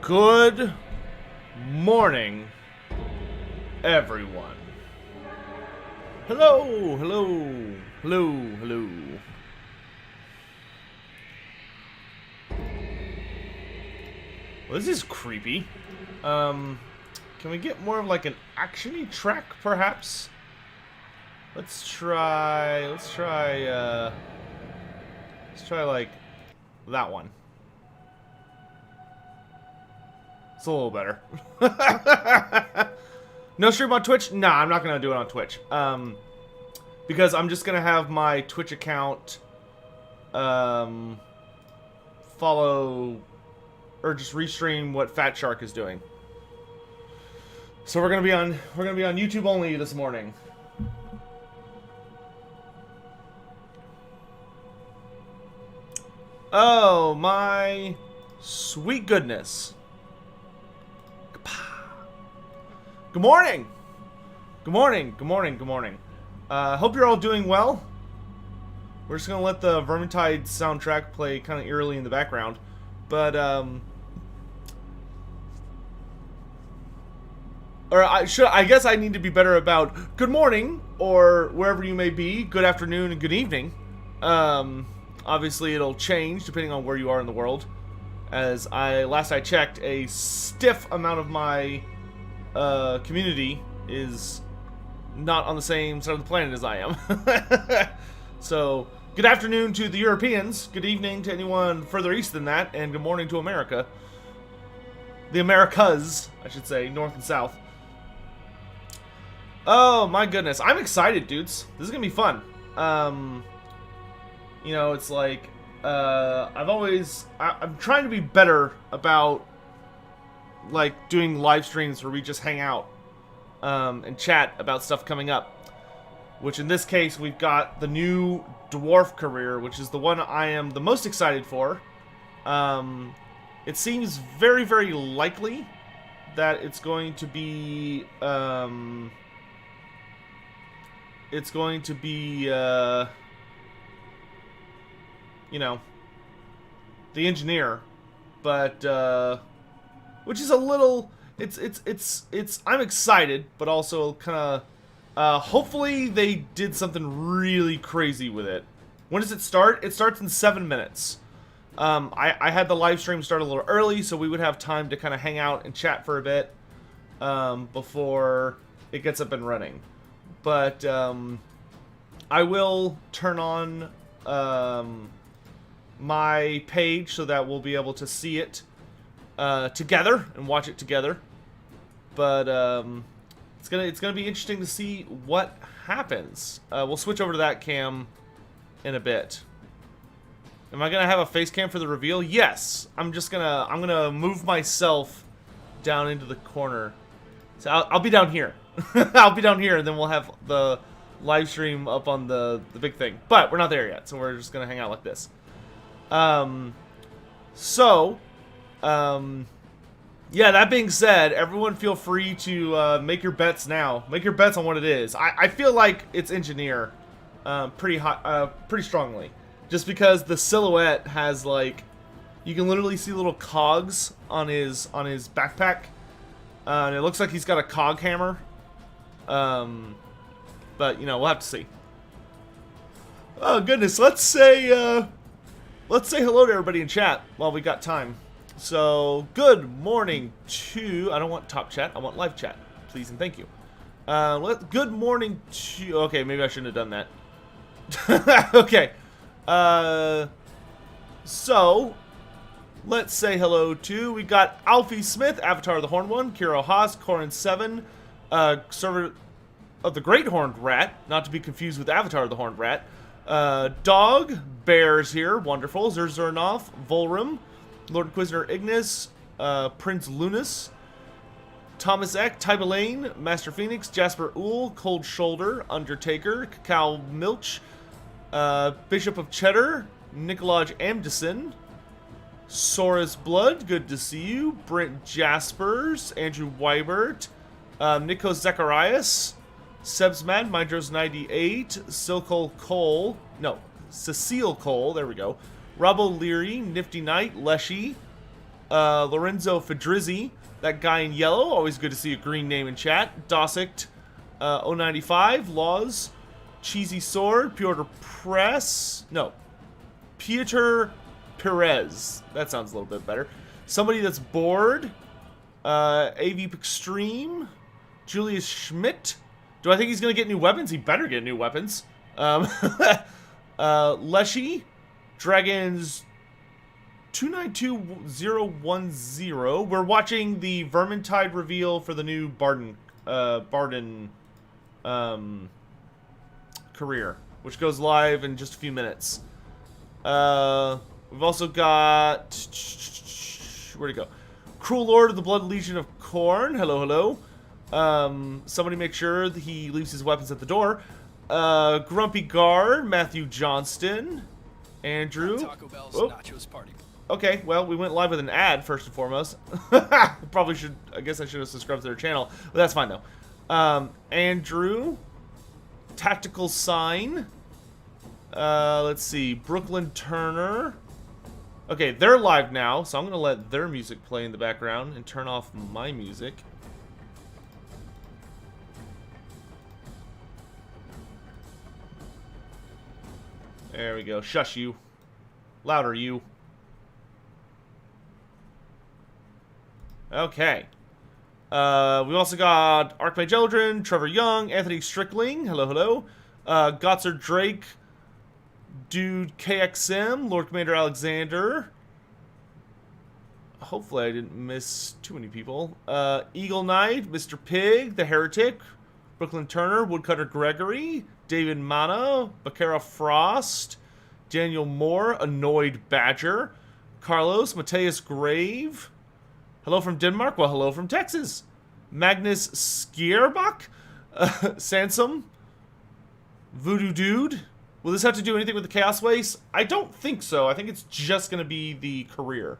Good morning, everyone. Hello, hello, hello, hello. Well, this is creepy. Can we get more of like an action-y track, perhaps? Let's try like that one. It's a little better. No stream on Twitch? Nah, I'm not gonna do it on Twitch. Because I'm just gonna have my Twitch account follow or just restream what Fatshark is doing. So we're gonna be on YouTube only this morning. Oh my sweet goodness. Good morning! Good morning, good morning, good morning. Hope you're all doing well. We're just gonna let the Vermintide soundtrack play kind of eerily in the background. But, I guess I need to be better about good morning, or wherever you may be, good afternoon and good evening. Obviously it'll change depending on where you are in the world. As last I checked, a stiff amount of my community is not on the same side of the planet as I am. So, good afternoon to the Europeans, good evening to anyone further east than that, and good morning to America. The Americas, I should say, north and south. Oh my goodness, I'm excited, dudes. This is gonna be fun. You know, it's like, I'm trying to be better about like doing live streams where we just hang out and chat about stuff coming up, which in this case we've got the new dwarf career, which is the one I am the most excited for. It seems very, very likely that it's going to be you know, the engineer, but which is a little, I'm excited, but also kind of, hopefully they did something really crazy with it. When does it start? It starts in 7 minutes. I had the live stream start a little early, so we would have time to kind of hang out and chat for a bit, before it gets up and running. But, I will turn on, my page so that we'll be able to see it together and watch it together. But it's gonna be interesting to see what happens. We'll switch over to that cam in a bit. Am I gonna have a face cam for the reveal? Yes. I'm gonna move myself down into the corner. So I'll be down here. I'll be down here, and then we'll have the live stream up on the big thing. But we're not there yet, so we're just gonna hang out like this. Yeah, that being said, everyone feel free to make your bets now. Make your bets on what it is. I feel like it's engineer pretty strongly. Just because the silhouette has, like, you can literally see little cogs on his backpack. And it looks like he's got a cog hammer. But, you know, we'll have to see. Oh, goodness. Let's say hello to everybody in chat while we got time. So, good morning to... I don't want top chat. I want live chat. Please and thank you. Good morning to... Okay, maybe I shouldn't have done that. Okay. So, let's say hello to... We got Alfie Smith, Avatar of the Horned One, Kiro Haas, Corin7, server of the Great Horned Rat, not to be confused with Avatar of the Horned Rat. Dog, Bears here, wonderful, Zerzernov, Volrum, Lord Inquisitor Ignis, Prince Lunas, Thomas Eck, Tybelane, Master Phoenix, Jasper Uhl, Cold Shoulder, Undertaker, Cacao Milch, Bishop of Cheddar, Nicolaj Amdison, Sora's Blood, good to see you, Brent Jaspers, Andrew Weibert, Nico Zacharias, Sebsmad, Mydros 98, Silcol Cole, no, Cecile Cole, there we go, Rob O'Leary, Nifty Knight, Leshy, Lorenzo Fedrizzi, that guy in yellow. Always good to see a green name in chat. Dosict, 095, Laws, Cheesy Sword, Piotr Press. No, Piotr Perez. That sounds a little bit better. Somebody that's bored. AV Extreme, Julius Schmidt. Do I think he's going to get new weapons? He better get new weapons. Leshy, Dragons 292010. We're watching the Vermintide reveal for the new Bardin career, which goes live in just a few minutes. We've also got, where'd it go? Cruel Lord of the Blood Legion of Corn. Hello, hello. Somebody make sure that he leaves his weapons at the door. Grumpy Guard, Matthew Johnston, Andrew. Taco Bell's nachos party. Okay, well, we went live with an ad first and foremost. Probably should, I guess I should have subscribed to their channel, but that's fine though. Andrew, Tactical Sign. Let's see, Brooklyn Turner. Okay, they're live now, so I'm gonna let their music play in the background and turn off my music. There we go. Shush you. Louder, you. Okay. We've also got Archmage Eldrin, Trevor Young, Anthony Strickling. Hello, hello. Gotzer Drake, Dude KXM, Lord Commander Alexander. Hopefully I didn't miss too many people. Eagle Knight, Mr. Pig, The Heretic, Brooklyn Turner, Woodcutter Gregory, David Mana, Baccara Frost, Daniel Moore, Annoyed Badger, Carlos, Mateus Grave. Hello from Denmark. Well, hello from Texas. Magnus Skierbach, Sansom, Voodoo Dude. Will this have to do anything with the Chaos Waste? I don't think so. I think it's just going to be the career.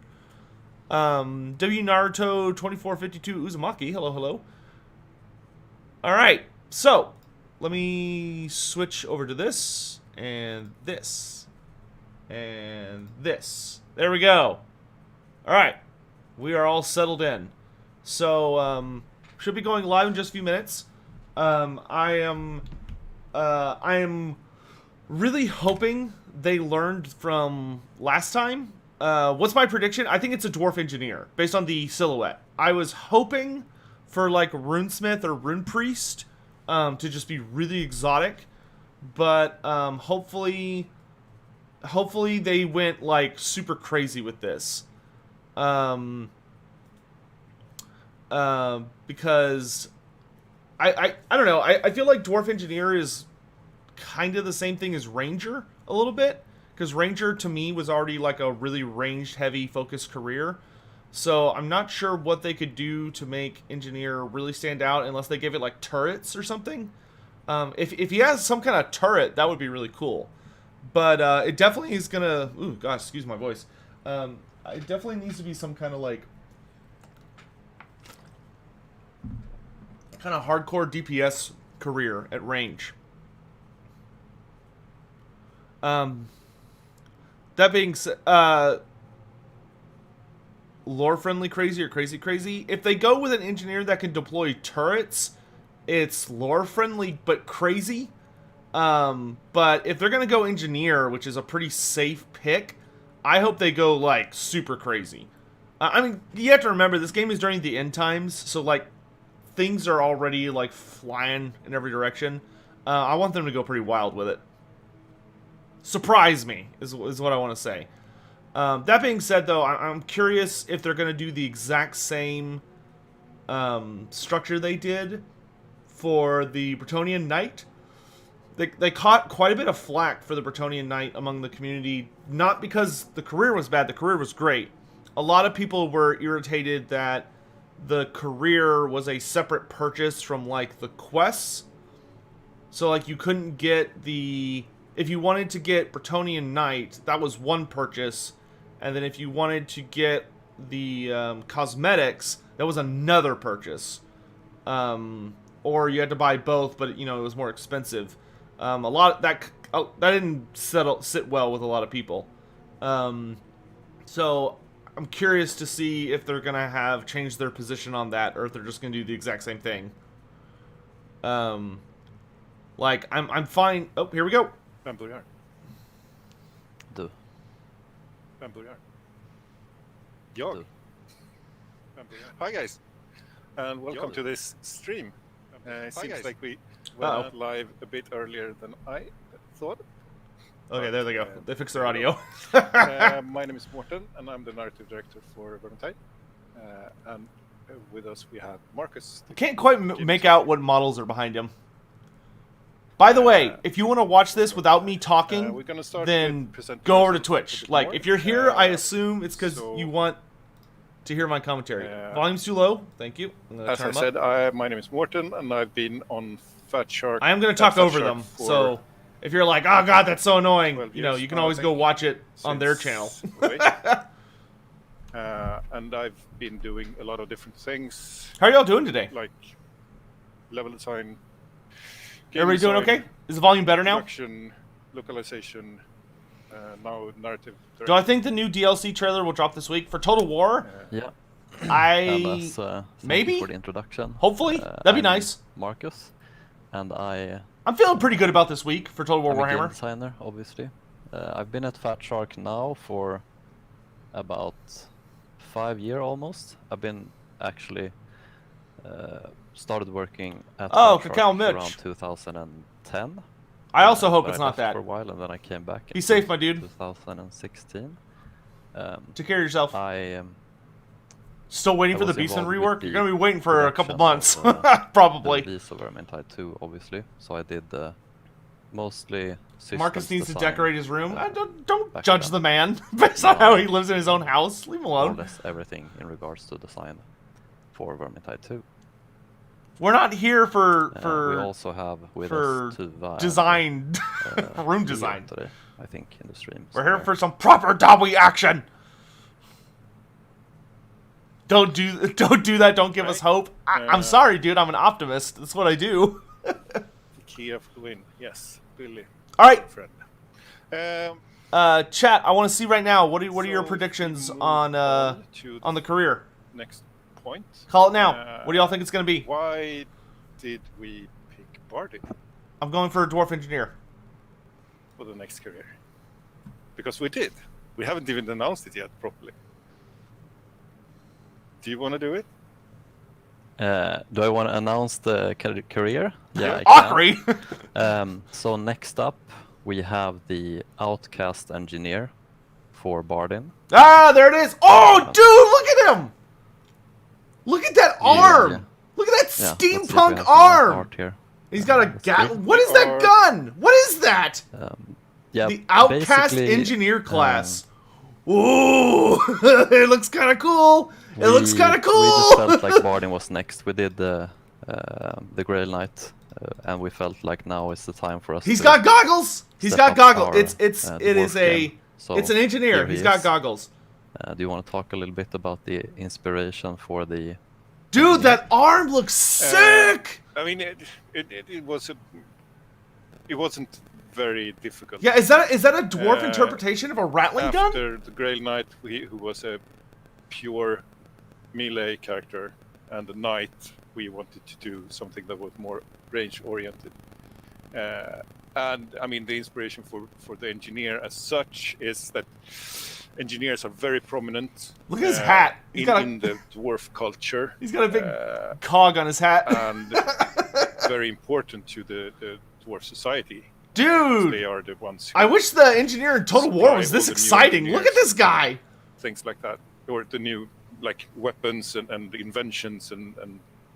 W Naruto 2452 Uzumaki. Hello, hello. Alright, so let me switch over to this and this and this. There we go. Alright, we are all settled in. So, should be going live in just a few minutes. I am really hoping they learned from last time. What's my prediction? I think it's a Dwarf Engineer, based on the silhouette. I was hoping for, like, Runesmith or Rune Priest, to just be really exotic. But, hopefully they went, like, super crazy with this. Because I don't know. I feel like Dwarf Engineer is kind of the same thing as Ranger a little bit, because Ranger to me was already like a really ranged heavy focused career, so I'm not sure what they could do to make Engineer really stand out unless they give it like turrets or something. If he has some kind of turret, that would be really cool, but it definitely is gonna, ooh gosh, excuse my voice, it definitely needs to be some kind of like kind of hardcore DPS career at range. That being said, lore-friendly crazy or crazy? If they go with an engineer that can deploy turrets, it's lore-friendly but crazy. But if they're gonna go engineer, which is a pretty safe pick, I hope they go, like, super crazy. I mean, you have to remember, this game is during the end times, so, like, things are already, like, flying in every direction. I want them to go pretty wild with it. Surprise me, is what I want to say. That being said, though, I'm curious if they're going to do the exact same structure they did for the Bretonnian Knight. They caught quite a bit of flack for the Bretonnian Knight among the community, not because the career was bad, the career was great. A lot of people were irritated that the career was a separate purchase from, like, the quests. So, like, you couldn't get the... If you wanted to get Bretonnian Knight, that was one purchase. And then if you wanted to get the cosmetics, that was another purchase. Or you had to buy both, but, you know, it was more expensive. A lot that didn't sit well with a lot of people. So I'm curious to see if they're gonna have changed their position on that, or if they're just gonna do the exact same thing. Like I'm fine. Oh, here we go. Vem börjar? Du. Vem börjar? Jag. Du. Vem börjar? Hi guys, and welcome to this stream. It seems like we Uh-oh. went live a bit earlier than I thought. Okay, there they go. They fixed their audio. My name is Morten, and I'm the narrative director for Vermintide. And with us we have Marcus. I can't quite make out what models are behind him. By the way, if you want to watch this without me talking, we're gonna start then with go over to presenting Twitch. a bit Like, more. if you're here, I assume it's because so- you want to hear my commentary. Volume's too low. Thank you. I'm gonna As turn I 'em said, up. my name is Morten, and I've been on Fatshark. I am going to talk over them. So if you're like, oh god, that's so annoying, 12 you know, years you can now, always I go think, watch it on their channel. And I've been doing a lot of different things, How are y'all doing today? like level design. game Everybody doing design, okay? Is the volume better now? Production, localization, now narrative. Do I think the new DLC trailer will drop this week for Total War? Yeah. And I as, thank maybe? you for the introduction. Hopefully. That'd be I'm nice. Marcus, and I'm feeling pretty good about this week for Total War I'm a game Warhammer. designer, obviously. I've been at Fatshark now for about 5 years almost. I've been actually started working at Oh, Fatshark Cacao Mitch. around 2010. I also hope but it's I not left that. for a while, and then I came back. Be in safe, my dude. 2016. Take care of yourself. I Still waiting I for the was Beastman involved with rework? You're the going to be waiting for a couple production months. of, Probably. the release of Vermintide 2, obviously. So I did mostly systems Marcus needs to design, decorate his room. Don't back judge then. the man based on No. how he lives in his own house. Leave him more or alone. less everything in regards to design for Vermintide 2. We're not here we for also have with for us to design, room Leon design. today, I think, in the stream. We're here somewhere. for some proper Dobby action. Don't do that. Don't give us hope. I'm sorry, dude. I'm an optimist. That's what I do. The key of the win. Yes, Billy. All right, Friend. chat. I want to see right now. What are your So predictions we move on to the career? next point. Call it now. What do y'all think it's gonna be? Why did we pick Bardin I'm going for a Dwarf Engineer. for the next career? Because we did. We haven't even announced it yet properly. Do you want to do it? Do I want to announce the career? Yeah, I Augury. can. So next up, we have the Outcast Engineer for Bardin. Ah, there it is. Oh, dude, look at him. Look at that arm. Yeah. Look at that Yeah, let's see if we steampunk have some arm. art here. He's got a Let's gun. see. What is that gun? What is that? Yeah, The Outcast basically, Engineer class. Ooh, it looks kind of cool. It looks kind of cool. We just felt like Bardin was next. We did the Grail Knight, and we felt like now is the time for us. He's to got goggles. He's step got up goggles. our, It is dwarf a game. So it's an engineer. here he He's got is. goggles. Do you want to talk a little bit about the inspiration for the? Dude, that arm looks sick. I mean, it wasn't very difficult. Yeah, is that a dwarf interpretation of a Rattling gun? After the Grail Knight, who was a pure melee character, and the Knight, we wanted to do something that was more range-oriented. And I mean, the inspiration for the engineer as such is that engineers are very prominent. Look at his hat. In the dwarf culture. He's got a big cog on his hat. And very important to the dwarf society. Dude, They are the ones who I wish the engineer in Total War was supply this all the new exciting. Look at engineers this guy. things like that, or the new like weapons and inventions and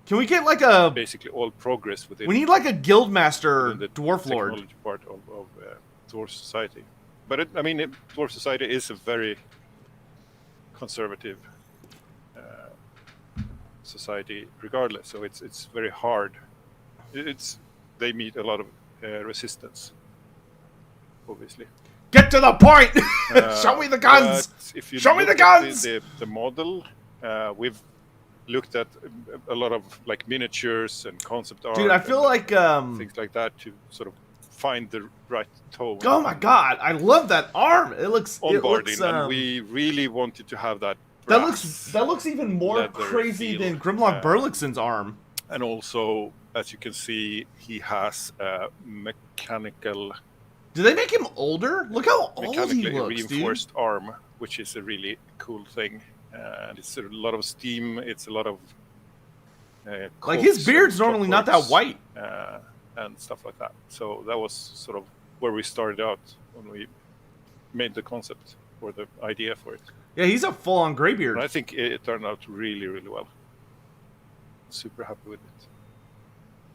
Can we get like a? basically all progress within. We need like a guild master within the dwarf lord. technology part of dwarf society. But dwarf society is a very conservative society, regardless. So it's very hard. They meet a lot of resistance, obviously. Get to the point. Show me the guns. But if you Show me look the at guns! The model, we've looked at a lot of like miniatures and concept art. Dude, I feel and like things like that to sort of find the right tone. Oh my god, I love that arm. It looks. On It looks. Bardin, and we really wanted to have that That looks even more leather crazy feel, than Grimlock Burlickson's arm. And also, as you can see, he has a mechanical, Do they make him older? Look how old he mechanically looks, reinforced arm, which is a really cool thing. And it's a lot of steam. It's a lot of like his cogs beard's and normally not that clockworks, white. And stuff like that. So that was sort of where we started out when we made the concept or the idea for it. Yeah, he's a full-on graybeard. And I think it turned out really, really well. Super happy with it.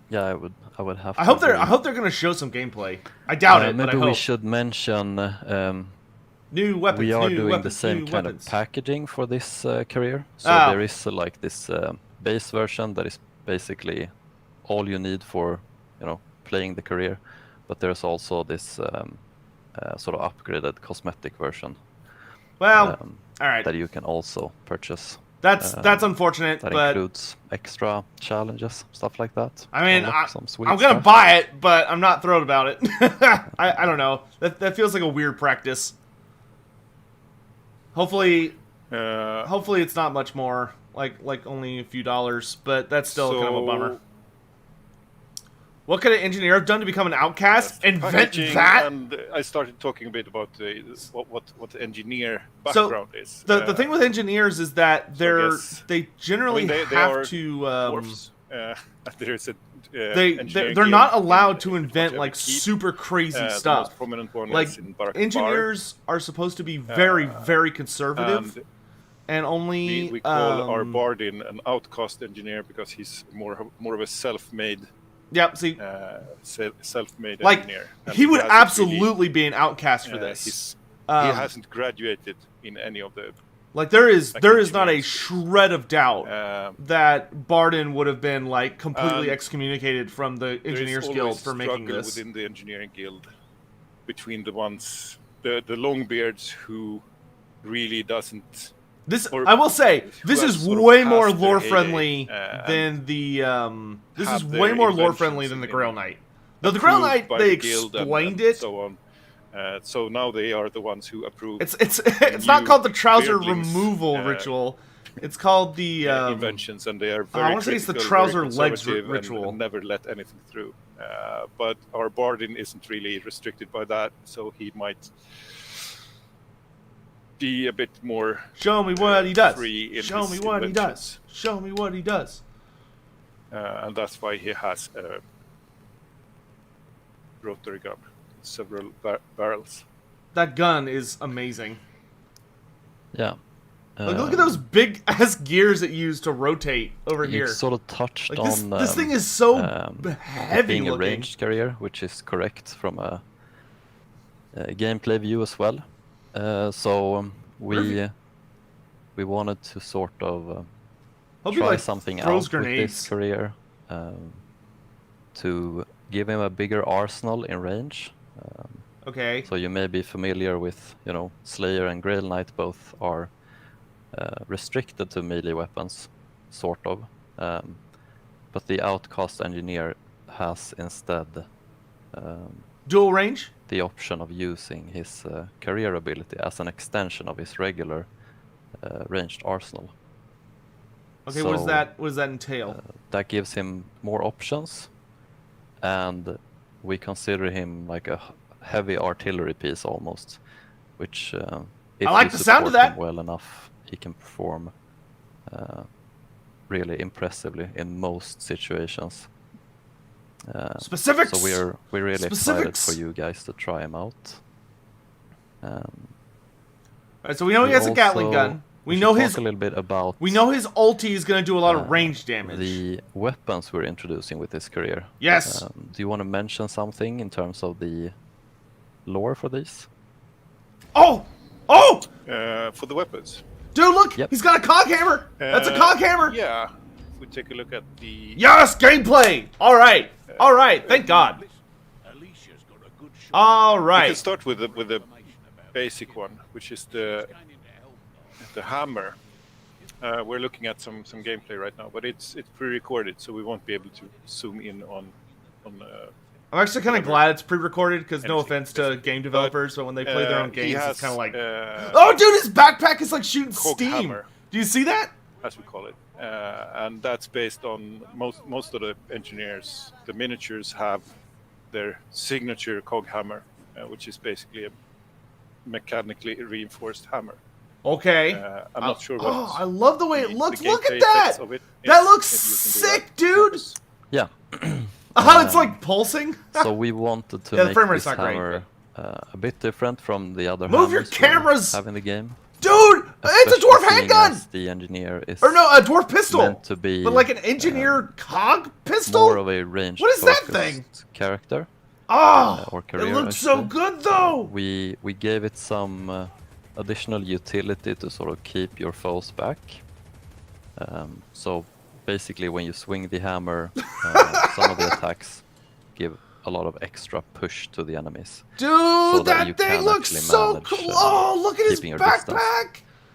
Yeah, I would have. I to hope agree. they're gonna show some gameplay. I doubt it, but I Maybe we hope. should mention New weapons. we are new doing weapons, the same new kind weapons. of packaging for this career. So Ah. there is like this base version that is basically all you need for playing the career, but there's also this sort of upgraded cosmetic version Well, all right. that you can also purchase. That's unfortunate, That but includes extra challenges, stuff like that. I mean, Unlock some sweet I'm gonna stuff. buy it, but I'm not thrilled about it. I don't know. That feels like a weird practice. Hopefully it's not much more, like only a few dollars, but that's still kind of a bummer. What could an engineer have done to become an outcast? Invent Packaging, that? and I started talking a bit about what the engineer background is. The thing with engineers is that they generally they have are to dwarves. There's a they're not allowed to invent like super crazy The stuff. most prominent one Like is in Barak engineers are supposed to be very very conservative, and only we call our Bardin an outcast engineer because he's more of a self-made. Yep. See, self-made like engineer. And he would hasn't absolutely be an outcast for this. he hasn't graduated in any of the. Like there is not a engineers. shred of doubt that Bardin would have been like completely excommunicated from the Engineers Guild for making this. Within the Engineering Guild between the ones the Longbeards who really doesn't. This or I will say, this who is have sort of way more passed their lore heyday, friendly and than the this is have way their more lore inventions friendly than the in- Grail Knight. Though the Grail Knight, by they the guild explained and it. so on. So now they are the ones who approve. It's not new called the trouser beardlings, removal ritual. It's called the inventions, and they are I very wanna say it's the critical, trouser very legs conservative, ritual. and never let anything through. But our Bardin isn't really restricted by that, so he might be a bit more show me what he does. free in Show his me what he does. inventions. Show me what he does. And that's why he has a rotary gun, several barrels. That gun is amazing. Yeah. Look at those big ass gears it used to rotate over You here. sort of touched Like on this thing is so it heavy being a looking. ranged career, which is correct from a gameplay view as well. So we wanted to sort of Hope he, try like, something out throws with grenades. this career to give him a bigger arsenal in range. Okay. So you may be familiar with, Slayer and Grail Knight both are restricted to melee weapons, sort of. But the Outcast Engineer has instead Dual range? the option of using his career ability as an extension of his regular ranged arsenal. Okay, what So, does that entail? That gives him more options, and we consider him like a heavy artillery piece almost, which if I like you the sound of support that. him well enough, he can perform really impressively in most situations. Specifics. So we're really Specifics. excited for you guys to try him out. Alright, so we know he has a Gatling gun. We should know talk his a little bit about ulti is going to do a lot of range damage. the weapons we're introducing with this career. Yes. Do you want to mention something in terms of the lore for these? Oh! For the weapons. Dude, look! Yep. He's got a cog hammer! That's a cog hammer! Yeah. If we take a look at the Yes! Gameplay! Alright! Alright, thank God. we Alright. can start with the basic one, which is the hammer. We're looking at some gameplay right now, but it's pre-recorded, so we won't be able to zoom in on. I'm actually kind of glad it's pre-recorded, because no Anything offense to specific. game developers, but when they play their own he games, has, it's kind of like... oh, Oh, dude, his backpack is like shooting Cog steam! hammer. Do Do you see that? as we call it, and that's based on most of the engineers. The miniatures have their signature cog hammer, which is basically a mechanically reinforced hammer. Okay. I'm not sure what. Oh, I love the way it looks. the Look at gameplay that. effects of it That is. looks Maybe you can do sick, that. dude. Yeah. Oh, it's like pulsing. So we wanted to Yeah, the make frame rate's this not great, hammer a bit different from the other Move your hammers we cameras! have in the game. Dude, it's a Especially dwarf seeing handgun. as the engineer is Or no, a dwarf pistol. meant to be But like an engineer cog pistol. more of a ranged What is that thing? focused character. Oh, or it career, looks so actually. good though. We gave it some additional utility to sort of keep your foes back. So basically, when you swing the hammer, some of the attacks give a lot of extra push to the enemies. Dude, that you that thing can looks actually so manage, cool. Oh, look at his keeping your distance. backpack.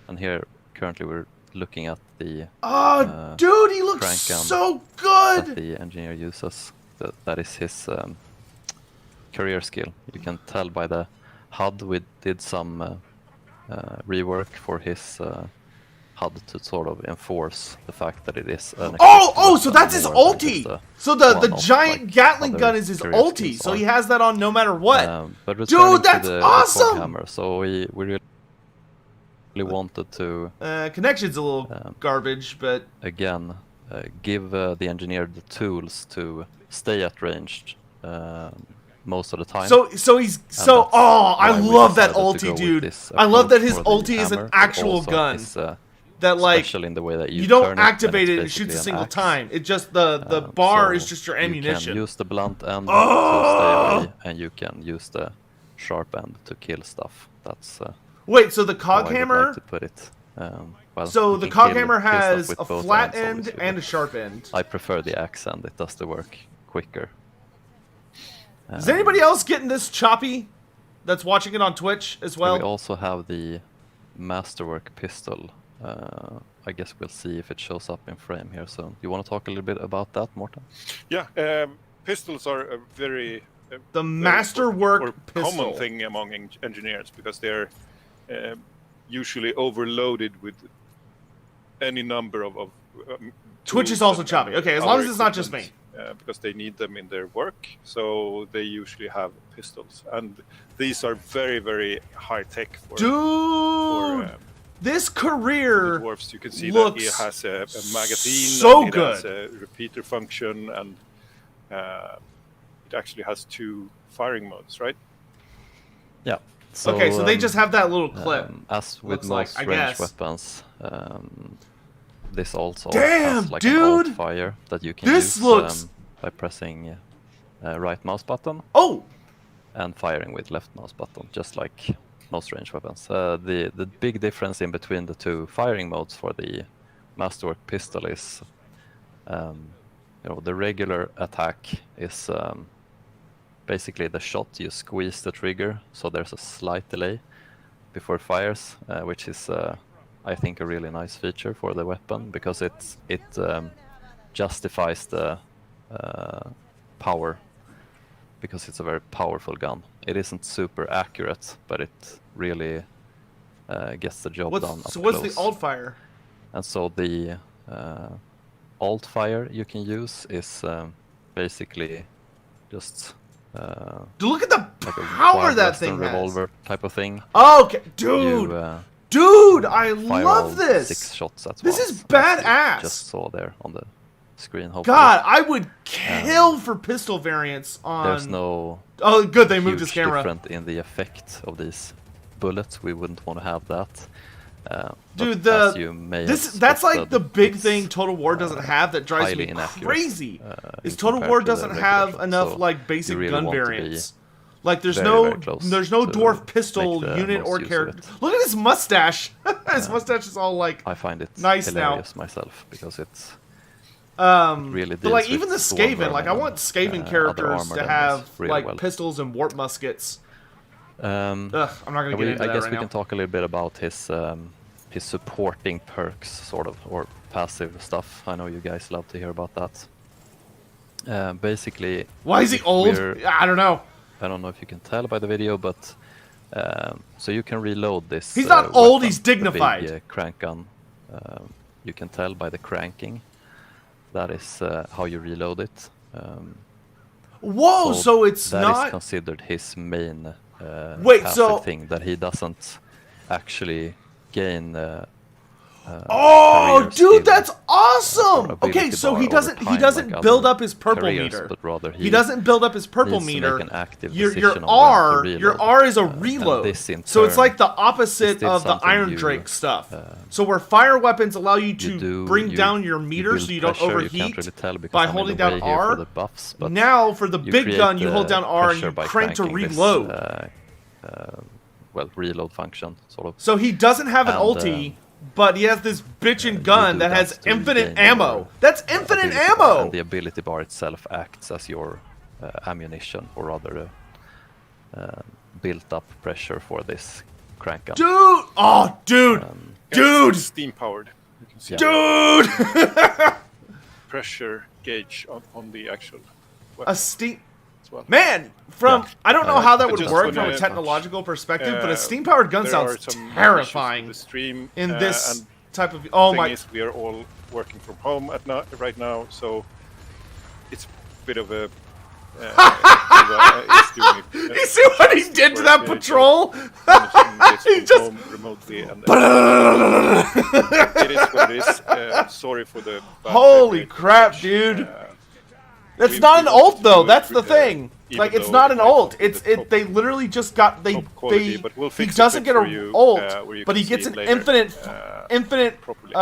And here, currently, we're looking at the Oh, dude, he looks crank gun so that good. the engineer uses. That is his career skill. You can tell by the HUD. We did some rework for his HUD to sort of enforce the fact that it is an Oh, so that's his more than ulti. just a So the one-off, giant like Gatling other gun is his career ulti. skills So are. he has that on no matter what. But returning Dude, that's to the awesome! cog hammer, so we really wanted to Connection's a little garbage, but again give the engineer the tools to stay at range most of the time. so he's so that's I why we love that decided to go ulti, with dude. this I love that his approach for the ulti is an hammer, but actual also gun. it's, That like special in the way that you you don't turn it, and activate it's it, it shoots a basically an single axe. time. It just the bar So is just your You ammunition. can use the blunt end Oh! to stay away, and you can use the sharp end to kill stuff. That's Wait, so the how cog I would hammer. like to put it. Well, So you the can cog kill hammer stuff has with a both flat ends, end obviously, and a but sharp end. I prefer the axe end. It does the work quicker. Is anybody else getting this choppy? That's watching it on Twitch as We well. also have the masterwork pistol. I guess we'll see if it shows up in frame here soon. You want to talk a little bit about that, Morten? Yeah, pistols are a very The very masterwork or pistol. common thing among engineers because they're usually overloaded with any number of Twitch tools is also and choppy. Okay, as long other as it's not just me. equipment, because they need them in their work, so they usually have pistols, and these are very, very high tech for Dude, this the career dwarves. You can see that looks it has a magazine, so and it has good. a repeater function, and it actually has 2 firing modes, right? Yeah. So, okay, so they just have that little clip. As with looks like, most I ranged guess. weapons, this also Damn, has like dude! an alt fire that you can This use looks- by pressing right mouse button Oh, and firing with left mouse button, just like most ranged weapons. The big difference in between the 2 firing modes for the masterwork pistol is, the regular attack is basically the shot. You squeeze the trigger, so there's a slight delay before it fires, which is I think a really nice feature for the weapon because it justifies the power because it's a very powerful gun. It isn't super accurate, but it really gets the job done up so what's close. the alt fire? And so the alt fire you can use is basically just Dude, look at the like a power Wild that Western thing has. revolver type of thing. Okay, dude, You dude, I fire all love this. 6 shots at This once, is as you badass. just saw there on the screen. Hopefully. God, I would kill for pistol variants on. There's no Oh, good, they moved huge his camera. difference in the effect of these bullets. We wouldn't want to have that. Dude, but as you may this have that's like spotted, the big it's, thing Total War doesn't have that drives highly me inaccurate, crazy. Is in Total War compared to the doesn't regular have shot, enough so like basic really gun want to be variants. Like there's very close there's no to dwarf pistol make the unit most or use of character. it. Look at his mustache. His mustache is all like I find it nice now. hilarious myself because it's really but like deals even the with Storm Skaven, like I Vermin want and, Skaven other characters armored to enemies have really like well. pistols and warp muskets. Um, Ugh, I'm not gonna get into I that guess right we now. can talk a little bit about his supporting perks, sort of, or passive stuff. I know you guys love to hear about that. Basically, Why is he if old? we're- I don't know. I don't know if you can tell by the video, but so you can reload this. He's not old, weapon, he's the dignified. big, crank gun You can tell by the cranking. That is how you reload it. Whoa, so it's that not... is considered his main Wait, passive so- thing, that he doesn't actually gain Oh, career dude, skill that's awesome. or Okay, ability so bar he over doesn't time doesn't like build other up his purple careers, meter. but rather He doesn't build up his purple needs to meter. make an active Your decision on R, when to your reload. R is a And reload. this in So it's turn like the opposite still of the something Iron you, Drake stuff. So where fire weapons allow you to bring down your meter build so you don't pressure, overheat you can't really tell because by I'm in holding the down way here for R. the buffs, but Now for the you big create, gun, you hold down R and pressure you by crank to cranking this, reload. well, reload function, sort of. So he doesn't have an And, ulti, but he has this bitchin' gun do that that has to infinite gain ammo. your, That's infinite ability bar, ammo! and the ability bar itself acts as your ammunition, or rather built-up pressure for this crank gun. Dude! Oh, dude! Dude! Steam powered. You can see Dude! the pressure gauge on the actual A weapon steam... as well. Man, from... Yeah. I don't know how that I would just work wanna- from a technological perspective, but a Uh, steam-powered gun there sounds are some terrifying issues with the stream in this and type of... Oh thing my... is we are all working from home right now, so it's a bit of a. He's doing it, You see what he did to that patrol? he He just- remotely, and it is what it is. Sorry for the. bad Holy rate crap, touch. dude. Uh, That's we- not we an wanted ult to though. do it That's the with, thing. even Like it's though not it an might ult. not be It's the it. top- They literally just got they top quality, they. but we'll He fix doesn't it get for an you, ult, where you but he can gets see an it later, infinite properly.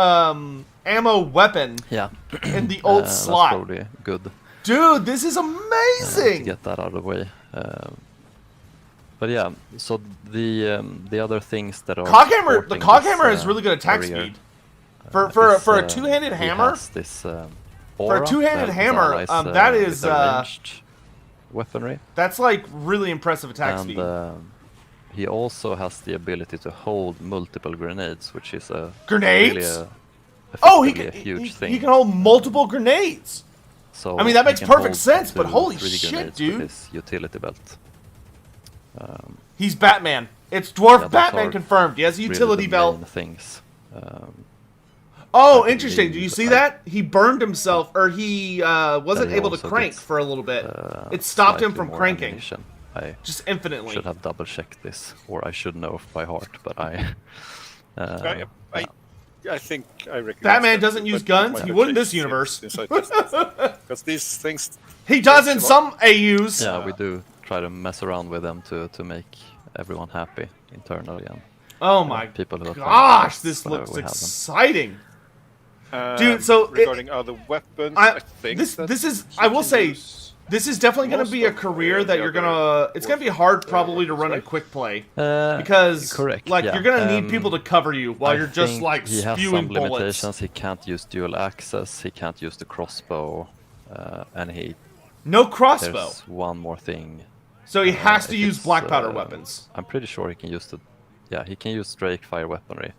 ammo weapon Yeah, in the ult that's slot. probably good Dude, this is to amazing. get that out of the way. But yeah, so the other things that are Coghammer. The supporting Coghammer this, has really good attack career, speed. For is, a two-handed he hammer. has this, For aura a two-handed that hammer, allies, that with is the ranged weaponry, that's like really impressive attack speed. and he also has the ability to hold multiple grenades, which is a Grenades? really Oh, he effectively can, a huge he, thing. he can hold multiple grenades. So I mean, that he makes can perfect hold sense, up but to holy 3 shit, grenades dude. with his utility belt. He's Batman. It's Dwarf those Batman are confirmed. He has a Really utility the belt. main things. Oh, I interesting. Do you believe see I- that? He burned himself, or he wasn't he able to also crank gets, for a little bit. It stopped him slightly from more cranking, ammunition. I just infinitely. should have double checked this, or I should know by heart, but I. I think I recognize Batman that, doesn't but use it guns? might He have would in changed this universe. since I tested. Because these things. He does in That's a lot. some AUs. Yeah, we do try to mess around with them to make everyone happy internally, and Oh my people who have gosh, fun this whenever looks we have them. exciting. Dude, so regarding other weapons, I think this that is you I will can say use this is definitely going to most be a of career the that you're other gonna. It's going to be hard Dwarf, probably to run a right? quick play Uh, because correct, like yeah. you're going to need people to cover you while I you're just think like he has spewing some bullets. limitations. He can't use dual access. He can't use the crossbow, and No crossbow, there's one more thing. so he has to if use it's, black powder weapons. I'm pretty sure he can use the. Yeah, he can use Drake fire weaponry.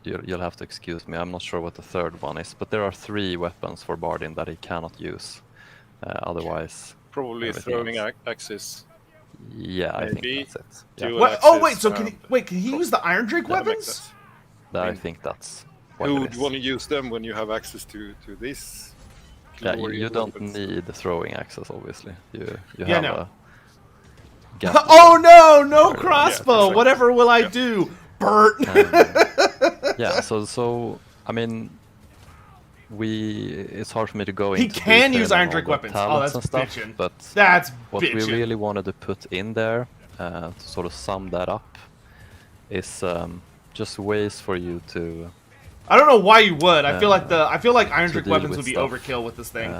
Yeah, you'll have to excuse me. I'm not sure what the third one is, but there are 3 weapons for Bardin that he cannot use. Otherwise, probably everything throwing else. axes. Yeah, I Maybe think that's it. Yeah, dual What? Oh wait, axes so can he, and wait? Can he use the Iron Drake that makes weapons? sense. I think that's what Who it would is. want to use them when you have access to this? Yeah, you glorious don't weapons? need throwing access, obviously. You Yeah, have no. a gap. Oh no, no Yeah, crossbow. perfect. Whatever will I Yeah. do, Bert? Yeah, so I mean, it's hard for me to go He into can detail use on Iron all Drake the weapons. Oh, talents that's and stuff, bitchin'. but That's what we bitchin'. really wanted to put in there to sort of sum that up is just ways for you to I don't know why you would. I feel like Iron to Drake deal weapons with would be stuff, overkill with this thing.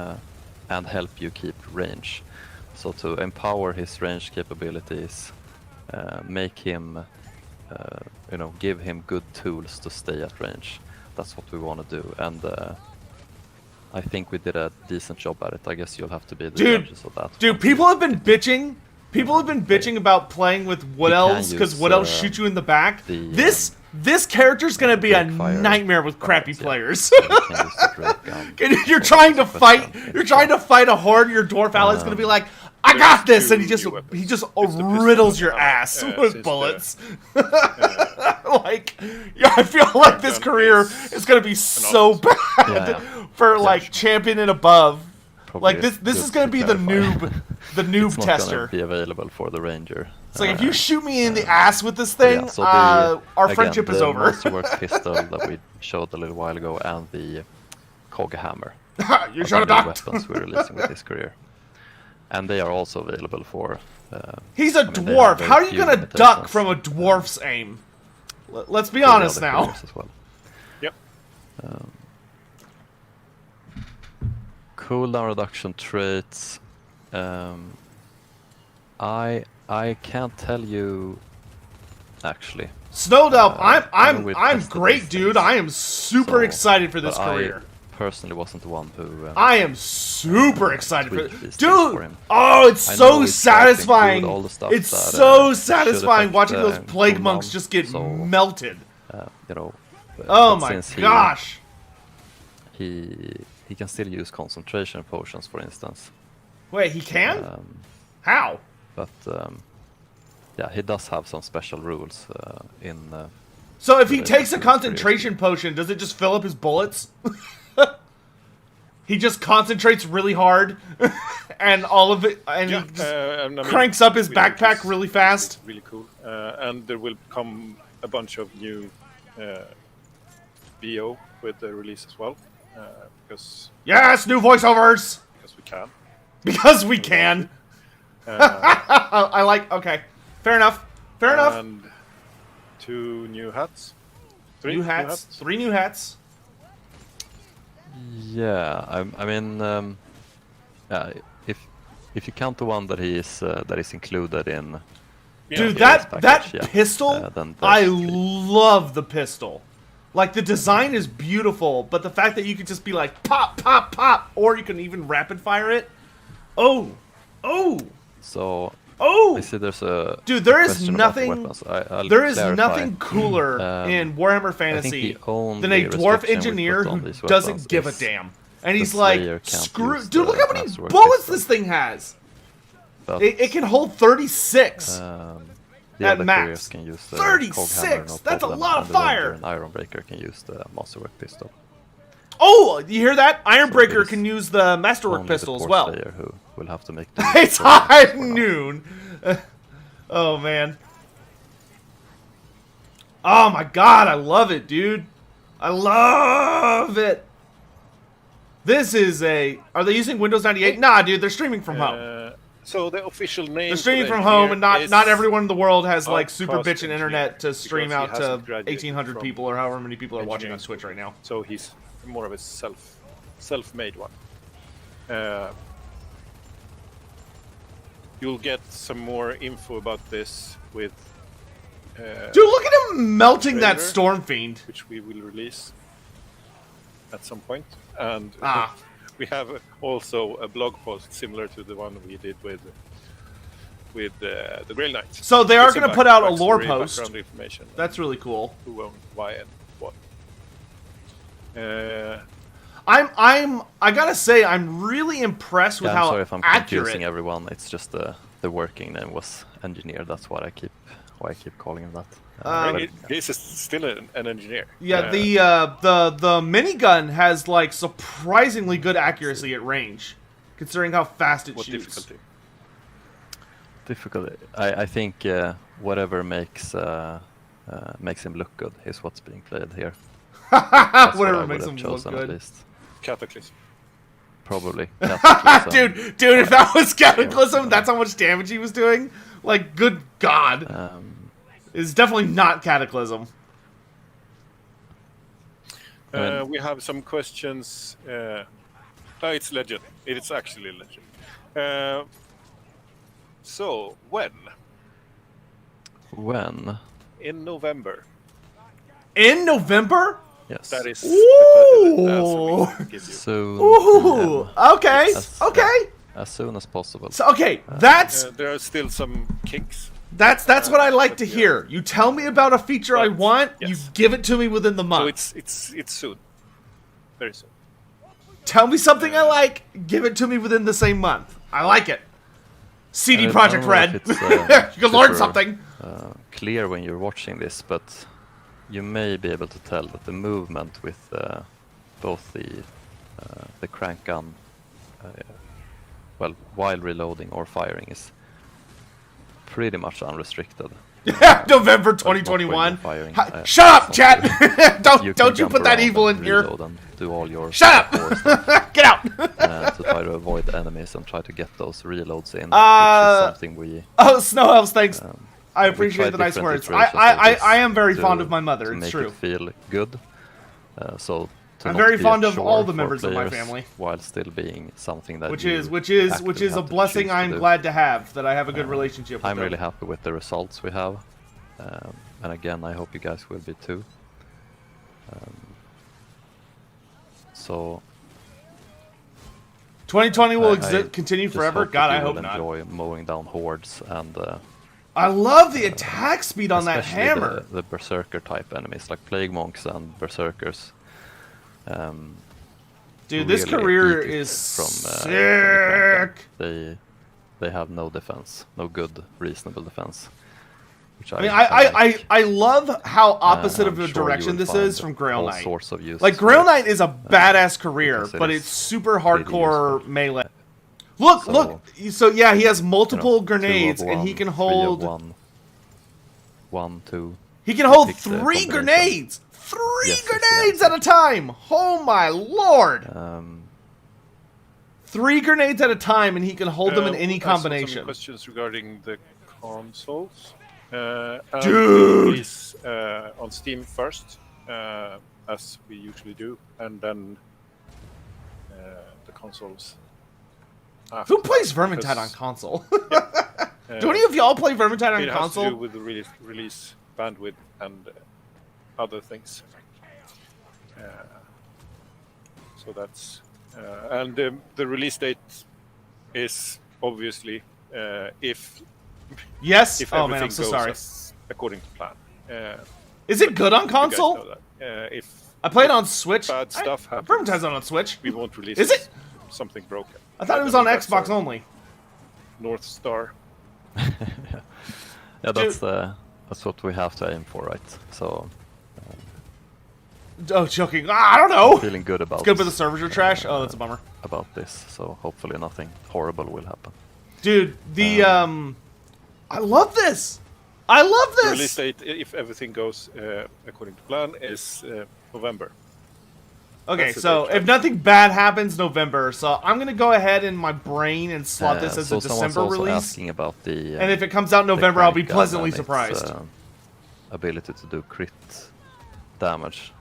and help you keep range. So to empower his range capabilities, make him, give him good tools to stay at range. That's what we want to do, and I think we did a decent job at it. I guess you'll have to be the judges of that. Dude, people have been bitching. People have been bitching about playing with Wood You can Elves because use, Wood Elves shoot you in the back. the, This character's gonna be a Drake fire nightmare with crappy weapons, yeah. players. You can use the Drake gun. You're trying to But, fight. You're trying to fight a horde. Your dwarf ally's gonna be like, I got there's this, and he two just new weapons. he just It's the pistol riddles and your the hammer, ass since with the- bullets. Like, yeah, I feel like this gun career is is gonna be so bad Yeah. for like champion and above. Probably Like this good is gonna to be the clarify. noob It's not tester. gonna be available for the Ranger. It's like if you shoot me in the ass with this thing, Yeah, so our again, friendship is the over. Masterworks pistol that we showed a little while ago, and the Cog Hammer. You are should have the new ducked. weapons we're releasing with this career, and they are also available for. He's a I mean, they dwarf. have very How are you few gonna duck limitations. from a dwarf's aim? Let's be for the honest other now. careers as well. Yep. Cooldown reduction traits. I can't tell you actually. Snowdelp, I know we've I'm tested great, these dude. things. I am super So, excited for this but career. I personally wasn't the one who. I am super excited for tweaked this. these things for Dude! him. Oh, it's I so know it's trying to include satisfying. all the stuff It's that, so should satisfying affect, watching those plague cooldown, monks just get so, melted. You know. Oh but my since gosh. He can still use concentration potions, for instance. Wait, he can? Um, How? but yeah, he does have some special rules in. So if he Really takes a good concentration potion, does it just fill up his bullets? He just concentrates really hard, and all of it, and Yeah, he just I mean, cranks up his we think backpack it's really fast. Really cool. And there will come a bunch of new VO with the release as well, because Yes, new voiceovers! we can. Because we can. I like, okay. Fair enough. Fair enough. And 2 new hats. 3 New hats. 3 new hats. Yeah, I mean, if you count the one that is included in. Yeah. Dude, Yeah, that package, yeah. pistol, Then I there's 3. love the pistol. Like, the design is beautiful, but the fact that you could just be like, pop, pop, pop, or you can even rapid fire it. Oh. Oh. So Oh. I see there's a Dude, there is question about the nothing. weapons. I'll There is clarify. nothing cooler in Warhammer Fantasy the only than a dwarf restriction we engineer put on who these doesn't weapons give a is damn. And the he's like, Slayer can't screw. use Dude, look the how many Masterwork bullets pistol. this thing has. But, It can hold 36. the at other max. careers can use the 36! Cog Hammer, no That's a problem, lot of and the Ranger fire! and Ironbreaker can use the Masterwork pistol. Oh, you hear that? Ironbreaker there's can use the Masterwork Only pistol the as poor well. Slayer who will have to make the It's for high now. noon. Oh man. Oh my god, I love it, dude. I love it. This is a. Are they using Windows 98? Nah, dude, they're streaming from home. So the official name. They're streaming from home, and not everyone in the world has like Outcast super bitchin' Engineer, internet to stream because he out to hasn't graduated 1,800 from people or however many people are watching on engineering Twitch right now. So he's more of a self-made one. You'll get some more info about this with. Dude, look at him melting that trailer. Storm Fiend. Which we will release at some point, and Ah. we have also a blog post similar to the one we did with the Grail Knights. So they are With some going to put out a lore backstory, post. background information. That's really cool. Who owned why and what. I gotta say, I'm really impressed with Yeah, how I'm sorry if I'm accurate. confusing everyone. It's just the working name was Engineer. That's why I keep calling him that. But- He's still an engineer. Yeah, the minigun has like surprisingly good accuracy at range, considering how fast it What shoots. difficulty? difficult. I think whatever makes him look good is what's being played here. That's what I Whatever would makes have him look chosen, at good. least. Cataclysm. Probably. Cataclysm. Dude, if that was Cataclysm, that's how much damage he was doing. Like, good God, it's definitely not Cataclysm. We have some questions. It's Legend. It's actually Legend. So, when? When? In November. In November? Yes. That is Ooh. the answer we can give you. Soon. Ooh, okay, As- okay. As soon as possible. So, okay, that's There are still some kinks. what I like to but, yeah. hear. You tell me about a feature I But, want, yes. you give it to me within the So month. it's soon. Very soon. Tell me something I like, give it to me within the same month. I like it. CD I don't Projekt know Red. if it's, You can learn super, something. Clear when you're watching this, but you may be able to tell that the movement with both the crank gun, well, while reloading or firing, is pretty much unrestricted. November Well, not when you're 2021. firing, Shut up, something. chat! don't you jump put that around evil and in here. reload and do all your Shut parkour stuff, up! Get out! to try to avoid enemies and try to get those reloads in, which is something we Oh, Snow Elves, thanks. I we appreciate tried the nice different words. iterations of I this am very to- fond of my mother. to It's make true. it feel good. So to I'm not very be a fond of chore all the for members of my players family. while still being something that Which you is actively a have to blessing choose to I'm do. glad to have. That I have a good relationship with I'm them. really happy with the results we have, and again, I hope you guys will be too. So 2020 will I continue just forever. hope God, that I you hope will not. enjoy mowing down hordes and I love the attack speed on that especially hammer. the berserker type enemies like plague monks and berserkers. Dude, this really career eat it is from the crank gun. sick. They have no defense, no good, reasonable defense. Which I mean, like. I love how opposite of I'm the sure you direction will this is find from Grail all Knight. sorts of uses Like, for Grail it. Knight is a badass career, because it but is it's super really hardcore useful. melee. Look, So, look. So yeah, he has You know, multiple 2 of grenades, and he 1, can 3 of hold. 1, 1, 2. He can hold pick the 3 combination. grenades. 3 Yes, it's the grenades answer. at a time. Oh my lord. 3 grenades at a time, and he can hold them in any I saw some combination. questions regarding the consoles. Dude! Release on Steam first, as we usually do, and then the consoles. After Who plays that, Vermintide on because, console? uh, Do any of y'all play Vermintide on it has to do console? with the release bandwidth and other things. So that's and the release date is obviously if Yes. if Oh everything man, I'm so goes sorry. as according to plan. Is it good on You guys console? know that. If I played on Switch. bad stuff happens, Vermintide's not on Switch. we won't release Is it? something broken. I thought it was I on mean, that's Xbox our only. North Star. Yeah, that's what we have to aim for, right? So Oh, joking. I don't know. feeling good about It's good, but the servers are trash. Oh, that's a bummer. about this. So hopefully nothing horrible will happen. Dude, the I love this. I love The release this. date, if everything goes according to plan, is November. Okay, that's the so date, if right? nothing bad happens, November. So I'm gonna go ahead in my brain and slot this as so a someone's December also release. asking about the And if it comes out in the November, I'll be crank gun pleasantly and its, surprised. ability to do crit damage.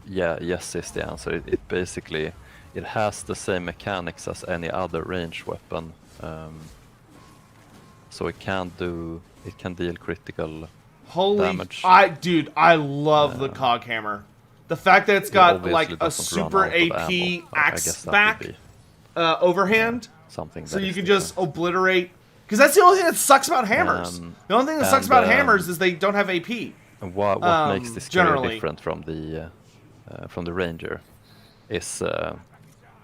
Yeah, yes is the answer. It basically it has the same mechanics as any other range weapon. So it can deal critical Holy, damage. dude, I love the cog hammer. The fact that it's It got obviously like a doesn't run super out of AP ammo. I guess axe that would back be overhand, something so that you is can different. just obliterate. Because that's the only thing that sucks about hammers. The only thing that sucks and, about hammers is they don't have AP. And what makes this generally. career different from the Ranger is,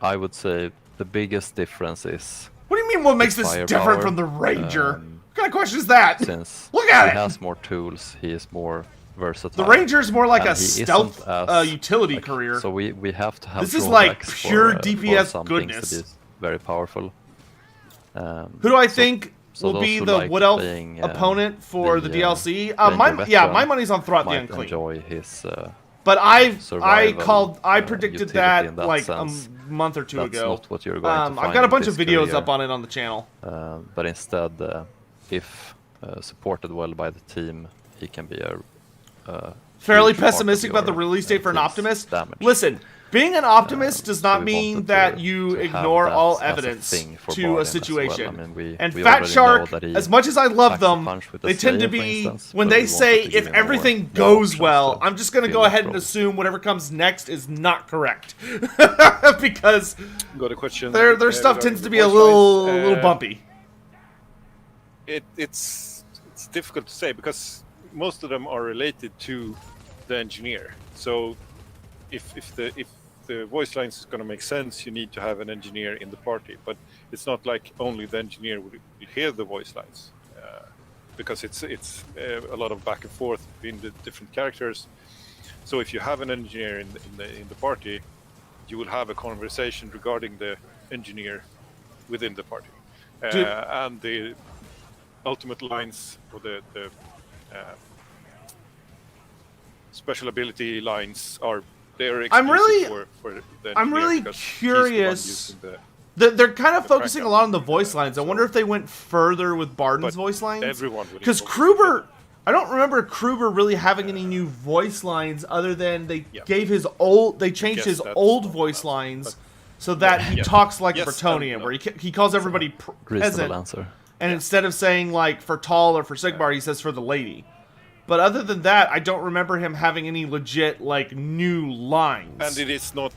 I would say, the biggest difference is What do you mean? What makes this firepower, different from the Ranger? What kind of question is that? since Look at he it. has more tools, he is more versatile. The Ranger is more like and a he stealth isn't as, utility like, career. So we have to have This is like drawbacks pure for DPS some goodness. things to be very powerful. Who do I think so will those be who the like Wood Elf playing, opponent for the the, DLC? Ranger My veteran my money's on Throt the might Unclean. enjoy his But I survival, predicted utility that in that like sense. a month or two That's ago. not what you're going to find I've got a in bunch of this videos career. up on it on the channel. But instead, if supported well by the team, he can be a Fairly huge part of pessimistic about the your, release date for an team's Optimist. damage. Listen, being an Optimist does so not we mean wanted that to you have ignore that all as a evidence thing for to Bardin a as well. situation. I mean, we And already know Fatshark, that he as much as I love packed a them, punch with the they tend to Slayer, for be, instance, when but they we say wanted to if give him everything more goes options well, to I'm just going to fill go that ahead and role. assume whatever comes next is not correct. Because Got a question. their stuff regarding tends the to be a voice little lines. bumpy. It's difficult to say because most of them are related to the engineer. So if the voice lines is going to make sense, you need to have an engineer in the party. But it's not like only the engineer will hear the voice lines, because it's a lot of back and forth between the different characters. So if you have an engineer in the party, you will have a conversation regarding the engineer within the party, and the ultimate lines or the special ability lines they're exclusive for the engineer. I'm really because he's curious. the one using They're kind of the focusing crank a lot on the voice lines. I wonder if they went further with Bardin's But voice lines. everyone will Because involve Kruber, I don't remember Kruber really having any new voice lines other than they gave his old. They changed Yes, his that's old what voice that's- lines but- so that he Yeah. talks like a Yes, Bretonian, and where he calls everybody Reasonable peasant, answer. and instead of saying like for Tal or for Sigmar, he says for the lady. But other than that, I don't remember him having any legit like new lines. And it is not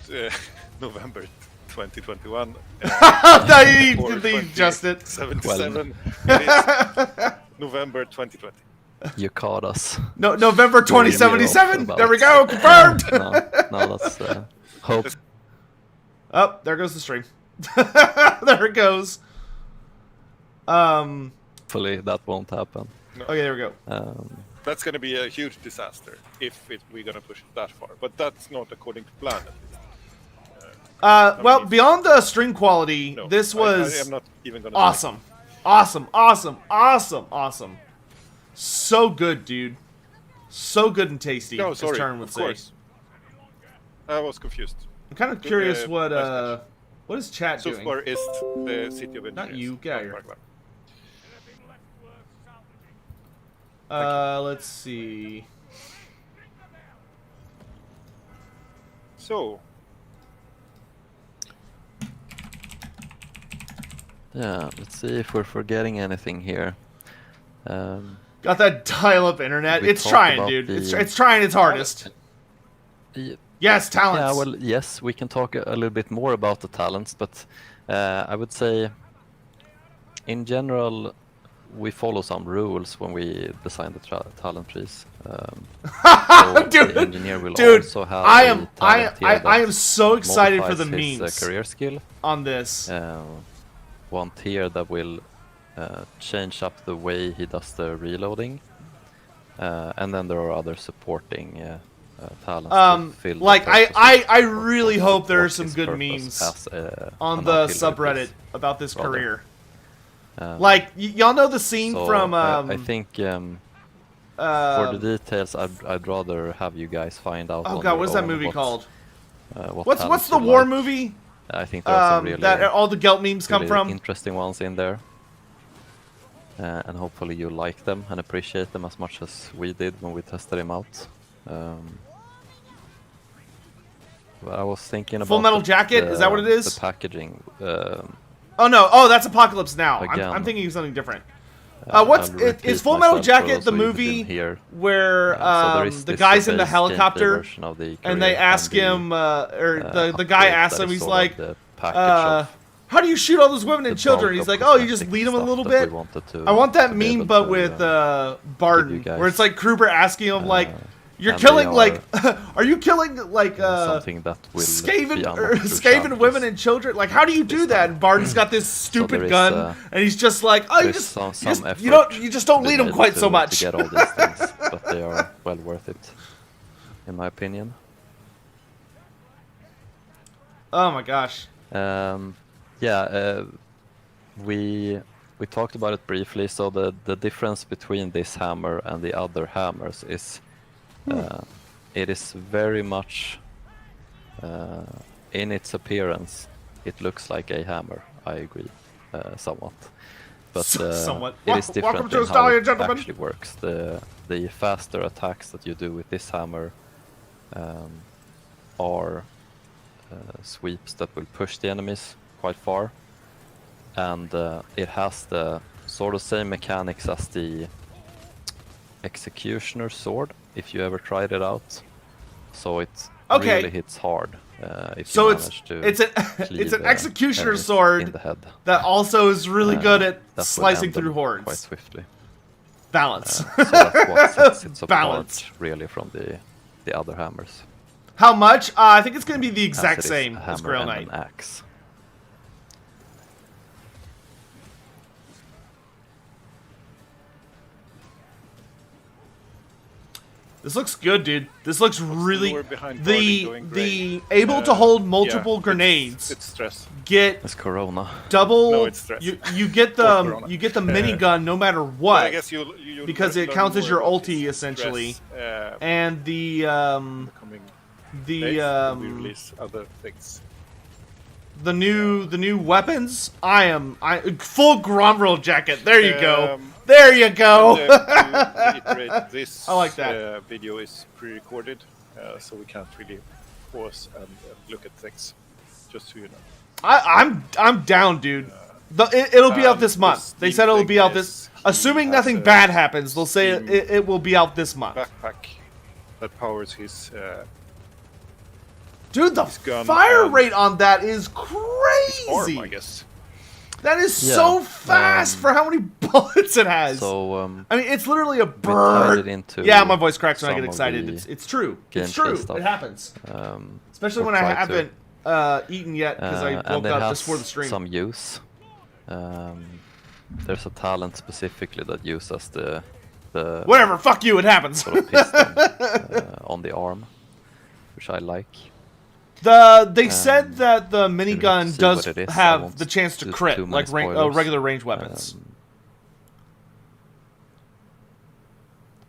November 2021. No, he or adjusted. 77. It is November 2020. You caught us. No, November You're really 2077. off There we about- go. Confirmed. No, that's hope. Oh, there goes the stream. There it goes. Hopefully that won't happen. Okay, there we go. That's going to be a huge disaster if we're going to push it that far. But that's not according to plan, at least. Well, beyond the stream quality, No, this was I am not even going to. awesome. Awesome. So good, dude. So good and tasty. No, as sorry. Turn would Of say. course. I was confused. I'm kind of curious nice what is chat doing? Sofbar is the city of engineers. Not you, get out of here. Markland. Let's see. So, Yeah, let's see if we're forgetting anything here. Got that dial-up internet. We It's talked trying, about dude. the- It's trying its hardest. Yes, talents. Yeah, well, yes, we can talk a little bit more about the talents, but I would say, in general, we follow some rules when we design the talent trees. So Dude, the engineer will dude, also have I a am talent here I am that so excited for the modifies his, memes career skill. on this. One tier that will change up the way he does the reloading, and then there are other supporting talents. to fill the Like purpose I of- really or hope there are support some his good purpose memes as on an the artillery subreddit piece. about this rather. career. Um, Like y'all know the scene so from I think for the details, I'd rather have you guys find out. oh on god, your what is that own movie called? What What's talents the you war like. movie I think there are some really, that all the Gelt memes come really from? interesting ones in there. And hopefully you like them and appreciate them as much as we did when we tested them out. But I was thinking about Full Metal Jacket? Is that what it is? The packaging. Oh no, oh that's Apocalypse Now. Again, I'm thinking of something different. I'll Is repeat Full Metal myself for Jacket those the of you who movie didn't hear. where So there is the this guy's in the base gameplay helicopter version of the and they career ask and him, or the upgrade guy asks that him, is he's sort of like, the package of how do you shoot all those women the and children? bulk He's of like, oh, you just cosmetic lead them a stuff little that we bit. wanted to- I want that to be meme, able but to, with give Bardin, you guys, where it's like Kruber asking him, like, you're and killing, they like, are you killing, like, something that will be Skaven, unlocked through Skaven challenges. women and children? Like, how do you do that? And Bardin's got this stupid there is, gun, and he's just like, oh, you There's just, some you just don't to be lead them made quite so to much. get all these things, but they are well worth it, in my opinion. Oh my gosh. We talked about it briefly. So the difference between this hammer and the other hammers is it is very much in its appearance. It looks like a hammer. I agree, somewhat. But Somewhat. it is Welcome different to in how Australia, it gentlemen. actually works. The faster attacks that you do with this hammer are sweeps that will push the enemies quite far, and it has the sort of same mechanics as the Executioner sword, if you ever tried it out. So it Okay. really hits hard if So you it's manage to it's an cleave, it's an executioner enemies sword in the head. that also is really good at That will slicing end them through quite hordes. swiftly. Balance. So that's what sets it apart, Balance. really, from the other hammers. How much? I think it's going to be the as exact it is same a as hammer Grail and Knight. an axe. This looks good, dude. This looks really lure behind Bardin going the gray? able to hold multiple Yeah, grenades. It's stress. Get It's Corona. double. No, it's stress. You get Or the Corona. minigun no matter But what. I guess you because it learn counts as more your about ulti, his essentially. stress, And the coming days when we release other things. the new weapons. I full Gromrel jacket. There you go. There you go. And, to reiterate, this I like that. Video is pre-recorded, so we can't really pause and look at things. Just so you know. I'm down, dude. It'll be out this month. They said it'll be out this. Assuming nothing bad happens, they'll say it will be out this month. Backpack that powers his. Dude, the gun fire and rate on that is crazy. arm, I guess. That is Yeah, so fast for how many bullets it has. So I mean, it's literally a we tied bird. it into Yeah, my voice cracks when I some get of excited. the It's true. It's gameplay true. stuff. It happens. Especially or when I try to. haven't eaten yet because I and woke it up has just for the stream. some use. There's a talent specifically that uses the Whatever, fuck you, it happens. sort of piston on the arm, which I like. They said that the minigun see does what it is. I have won't the chance to do crit, too many like spoilers. regular range weapons.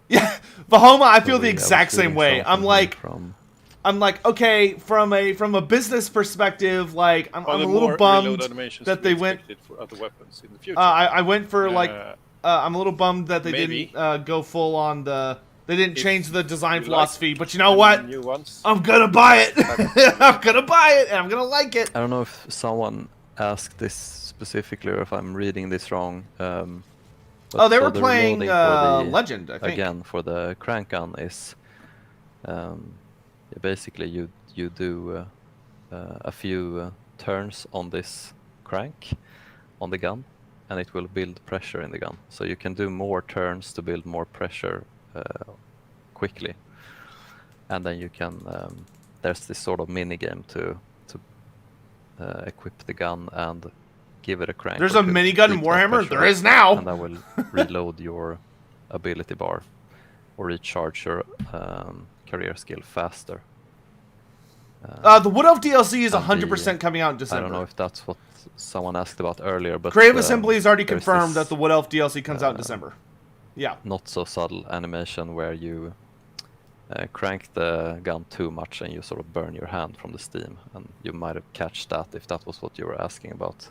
Yeah, Vahoma, I feel the exact same way. I'm like, okay, from a business perspective, like I'm a little bummed that they went. For other weapons in the future. I went for like, I'm a little bummed that they didn't go full on the. They didn't change the design philosophy, but you know what? New ones. I'm gonna buy it. I'm gonna buy it, and I'm gonna like it. I don't know if someone asked this specifically or if I'm reading this wrong. Oh, they were playing Legend, I think. Again, for the crank gun is basically you do a few turns on this crank on the gun, and it will build pressure in the gun. So you can do more turns to build more pressure quickly, and then you can. There's this sort of mini game to equip the gun and give it a crank. There's a minigun in Warhammer? There is now! And that will reload your ability bar or recharge your career skill faster. The Wood Elf DLC is 100% coming out in December. I don't know if that's what someone asked about earlier, but Creative Assembly has already there's confirmed this, that the Wood Elf DLC comes out in December. Yeah. Not so subtle animation where you crank the gun too much and you sort of burn your hand from the steam, and you might have catched that if that was what you were asking about.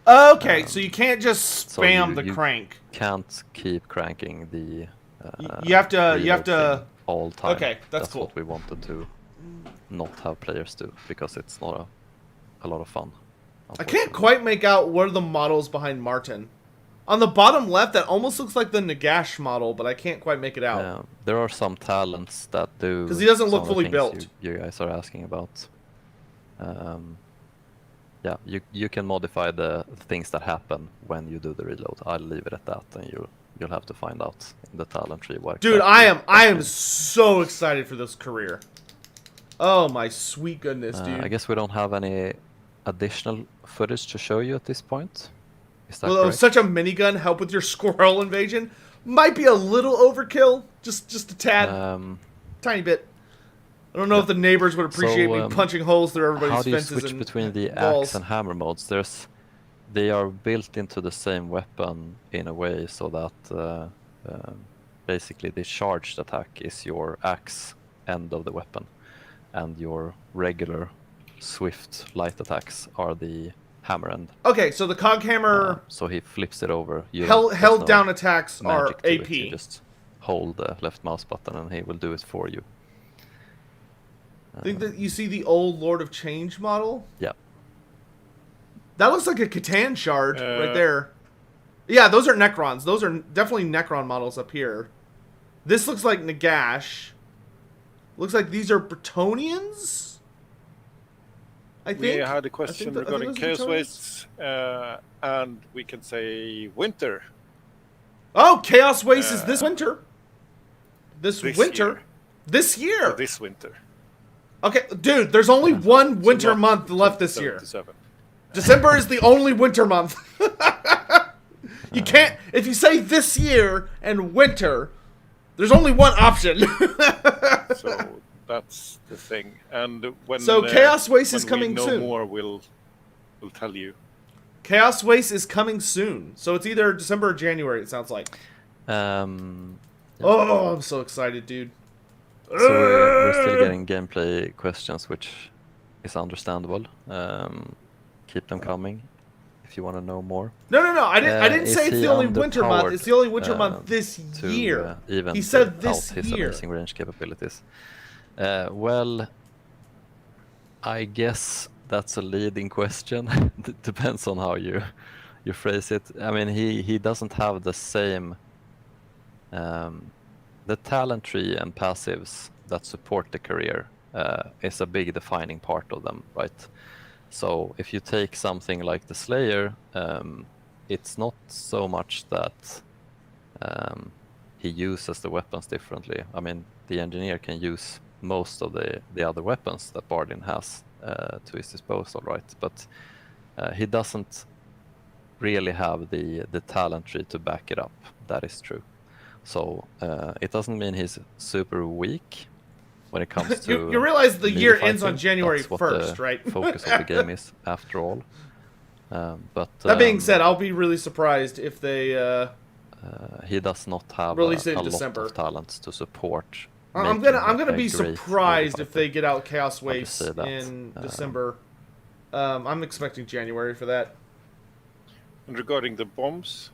Okay, so you can't just spam the you crank. Can't keep cranking the. You have to. All time. Okay, that's cool. What we wanted to not have players do, because it's not a lot of fun. I can't quite make out what are the models behind Martin. On the bottom left, that almost looks like the Nagash model, but I can't quite make it out. There are some talents that do. Because he doesn't look some of the fully things built. You guys are asking about. Yeah, you can modify the things that happen when you do the reload. I'll leave it at that, and you'll have to find out in the talent tree what. Dude, exactly I am so excited for this career. Oh my sweet goodness, dude. I guess we don't have any additional footage to show you at this point. Is that Well, correct? such a minigun help with your squirrel invasion might be a little overkill, just a tad, tiny bit. I don't know if the neighbors would appreciate me punching holes through everybody's how do you fences switch and between the walls. axe and hammer modes? They are built into the same weapon in a way so that basically the charged attack is your axe end of the weapon, and your regular swift light attacks are the hammer end. Okay, so the cog hammer So he flips it over. held down attacks are magic to it. AP. You just hold the left mouse button and he will do it for you. I think that you see the old Lord of Change model. Yeah. That looks like a Catan shard right there. Yeah, those are Necrons. Those are definitely Necron models up here. This looks like Nagash. Looks like these are Bretonians. I think. We had a question regarding those are Chaos Bretonians. Wastes, and we can say winter. Oh, Chaos Waste is this winter. This winter. Year. This year. This winter. Okay, dude, there's only one winter not month left this year. 77. December is the only winter month. You can't, if you say this year and winter, there's only one option. So that's the thing. And when So Chaos Waste is when coming we know soon. more, we'll tell you. Chaos Waste is coming soon. So it's either December or January, it sounds like. Oh, I'm so excited, dude. So we're still getting gameplay questions, which is understandable. Keep them coming if you want to know more. No. I didn't Is say it's he the only winter month. It's the only winter month this to year. even He said out this his year. amazing range capabilities? Well, I guess that's a leading question. Depends on how you phrase it. I mean, he doesn't have the same the talent tree and passives that support the career is a big defining part of them, right? So if you take something like the Slayer, it's not so much that he uses the weapons differently. I mean, the engineer can use most of the other weapons that Bardin has to his disposal, right? But he doesn't really have the talent tree to back it up. That is true. So it doesn't mean he's super weak when it comes to. You realize the year melee ends on fighting. January That's what 1st, the right? focus of the game is, after all. But That being said, I'll be really surprised if they. he does not have release it in a lot December. of talents to support. I'm making gonna a be great surprised melee if they fighter. get out Chaos I'll just Waste say that. in December. I'm expecting January for that. And regarding the bombs,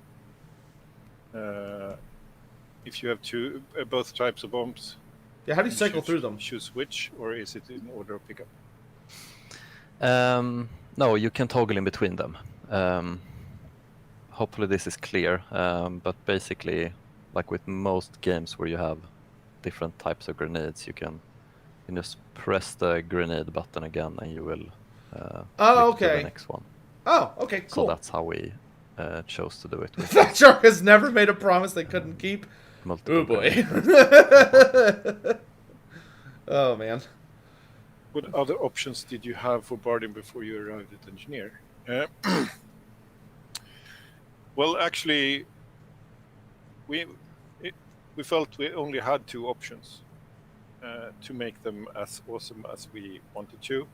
if you have both types of bombs, Yeah, how do you cycle through them? choose which, or is it in order of pickup? No, you can toggle in between them. Hopefully this is clear, but basically, like with most games where you have different types of grenades, you can just press the grenade button again and you will flip to okay. the next one. Oh, okay, So cool. that's how we chose to do it. With Fatshark has never made a promise they couldn't keep. multiple Oh boy. grenades. Oh man. What other options did you have for Bardin before you arrived at Engineer? Well, actually, we felt we only had two options to make them as awesome as we wanted to,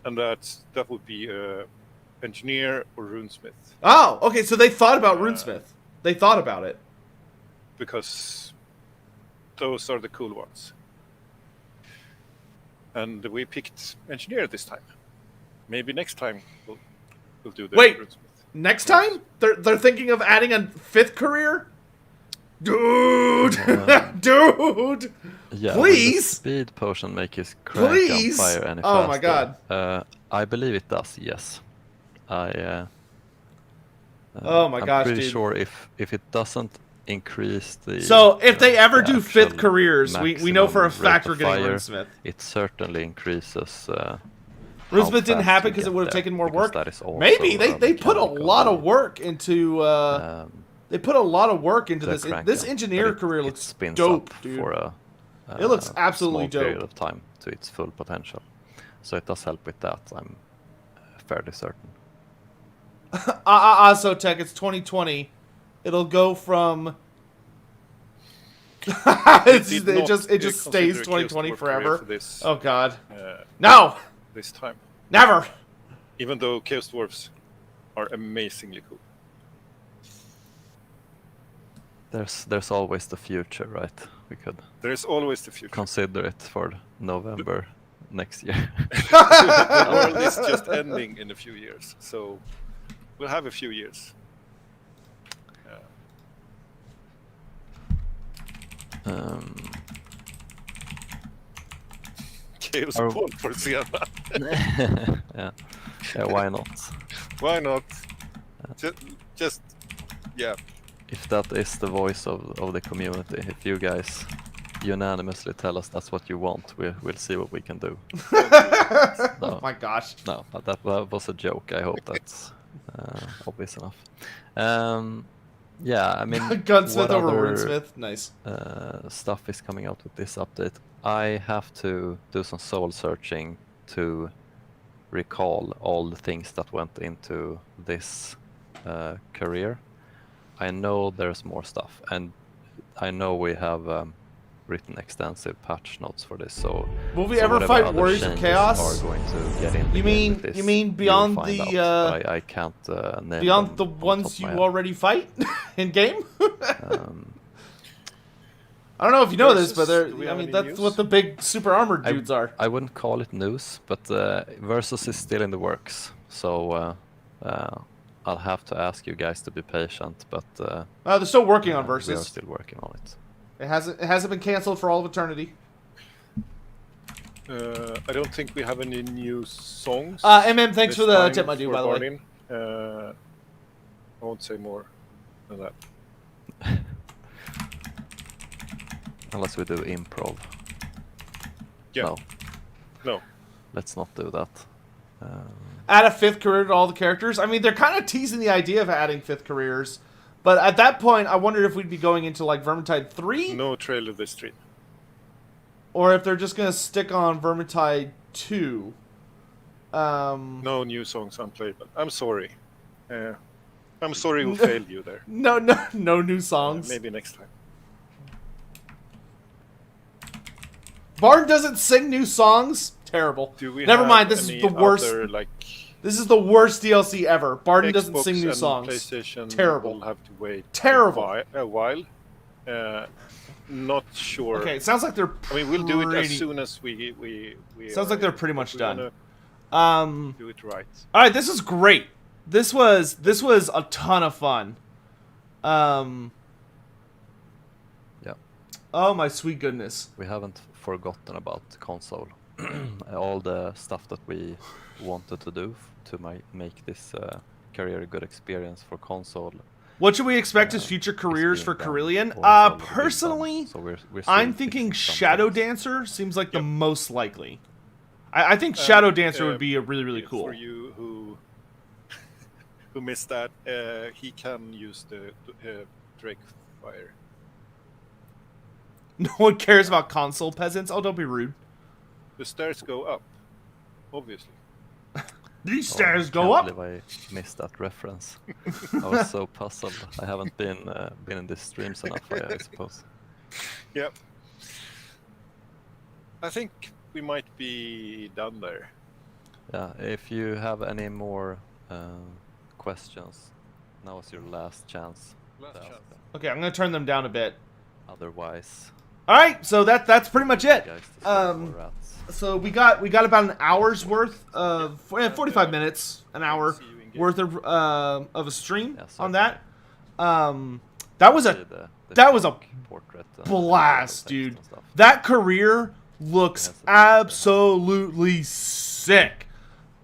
and that would be Engineer or Runesmith. Oh, okay, so they thought about Runesmith. They thought about it. Because those are the cool ones. And we picked Engineer this time. Maybe next time we'll do the Wait, Runesmith. next time? They're thinking of adding a fifth career? Dude! Dude! Yeah, Please? will the speed potion make his crank Please? gun fire any faster? Oh my god. I believe it does, yes. Oh my I'm gosh, pretty dude. sure if it doesn't increase the... So if they ever the do fifth actual careers, we know for a maximum fact rate we're of getting fire, Runesmith. it certainly increases... Runesmith didn't happen because it would have taken more work. Maybe they put a lot of work into they put a lot of work into this. This engineer career looks dope, dude. For It looks absolutely small period dope. of time to its full potential, so it does help with that. I'm fairly certain. So Tech, it's 2020. It'll go from. it just stays 2020 forever. Oh God, no! This time, Never. even though Chaos Dwarfs are amazingly cool. There's always the future, right? We could There is always the future. consider it for November next year. The world is just ending in a few years, so we'll have a few years. Chaos Are- Ball for Sienna. yeah, why not? Why not? Just yeah. If that is the voice of the community, if you guys unanimously tell us that's what you want, we'll see what we can do. Oh my gosh. No, that was a joke. I hope that's obvious enough. Yeah, I mean, Gunsmith what over other Wordsmith. Nice. stuff is coming out with this update? I have to do some soul searching to recall all the things that went into this career. I know there's more stuff, and I know we have written extensive patch notes for this. So Will we so ever whatever fight other Warriors of changes Chaos? are going to get in the You game mean with this, you mean you'll beyond find the out, but I can't name beyond the them ones on top you of my head. already fight in game? Um, I don't know if you know this, Versus, but do we I have mean any that's news? what the big super armored dudes are. I wouldn't call it news, but Versus is still in the works, so I'll have to ask you guys to be patient. But They're still working on we are Versus. still working on it. It hasn't been canceled for all of eternity. I don't think we have any new songs. MM, thanks this for the time tip, my dude. for By the way, Bardin. I won't say more than that. Unless we do improv. Yeah. No, No. let's not do that. add a 5th career to all the characters. I mean, they're kind of teasing the idea of adding 5th careers, but at that point, I wondered if we'd be going into like Vermintide 3, No trailer this stream. or if they're just gonna stick on Vermintide 2. No new songs unplayable. I'm sorry. I'm sorry we failed you there. No new songs. Maybe next time. Bard doesn't sing new songs. Terrible. Do we Never have mind. This is any the worst. other, like, This is the worst DLC ever. Bardin doesn't Xbox sing new and songs. PlayStation Terrible. will have to wait Terrible. a while. Not sure. Okay, it sounds like they're. I mean, we'll do it as pretty- soon as we Sounds like they're pretty much we done. wanna do it right. All right, this is great. This was a ton of fun. Yeah, Oh my sweet goodness. we haven't forgotten about the console. All the stuff that we wanted to do to make this career a good experience for console. What should we expect as future is careers being for done, Carillion? or has already been done. Personally, So we're still I'm fixing thinking some Shadow things. Dancer seems like the most likely. I think Shadow Dancer would be a really cool. For you who missed that, he can use the Drake Fire. No one cares about console peasants. Oh, don't be rude. The stairs go up, obviously. These Oh, stairs I go can't up. believe I missed that reference. I was so puzzled. I haven't been in these streams enough, I suppose. Yep. I think we might be done there. Yeah, if you have any more questions, now is your last chance Last to ask chance. them. Okay, I'm gonna turn them down a bit. Otherwise, All right, so that's pretty much it. you guys to say more rats. So we got about an hour's worth of 45 minutes, an hour See you in game. worth of a stream Yeah, on certainly. that. That was See a the that was a portrait and blast, text dude. and stuff. That career looks Yes, absolutely sick.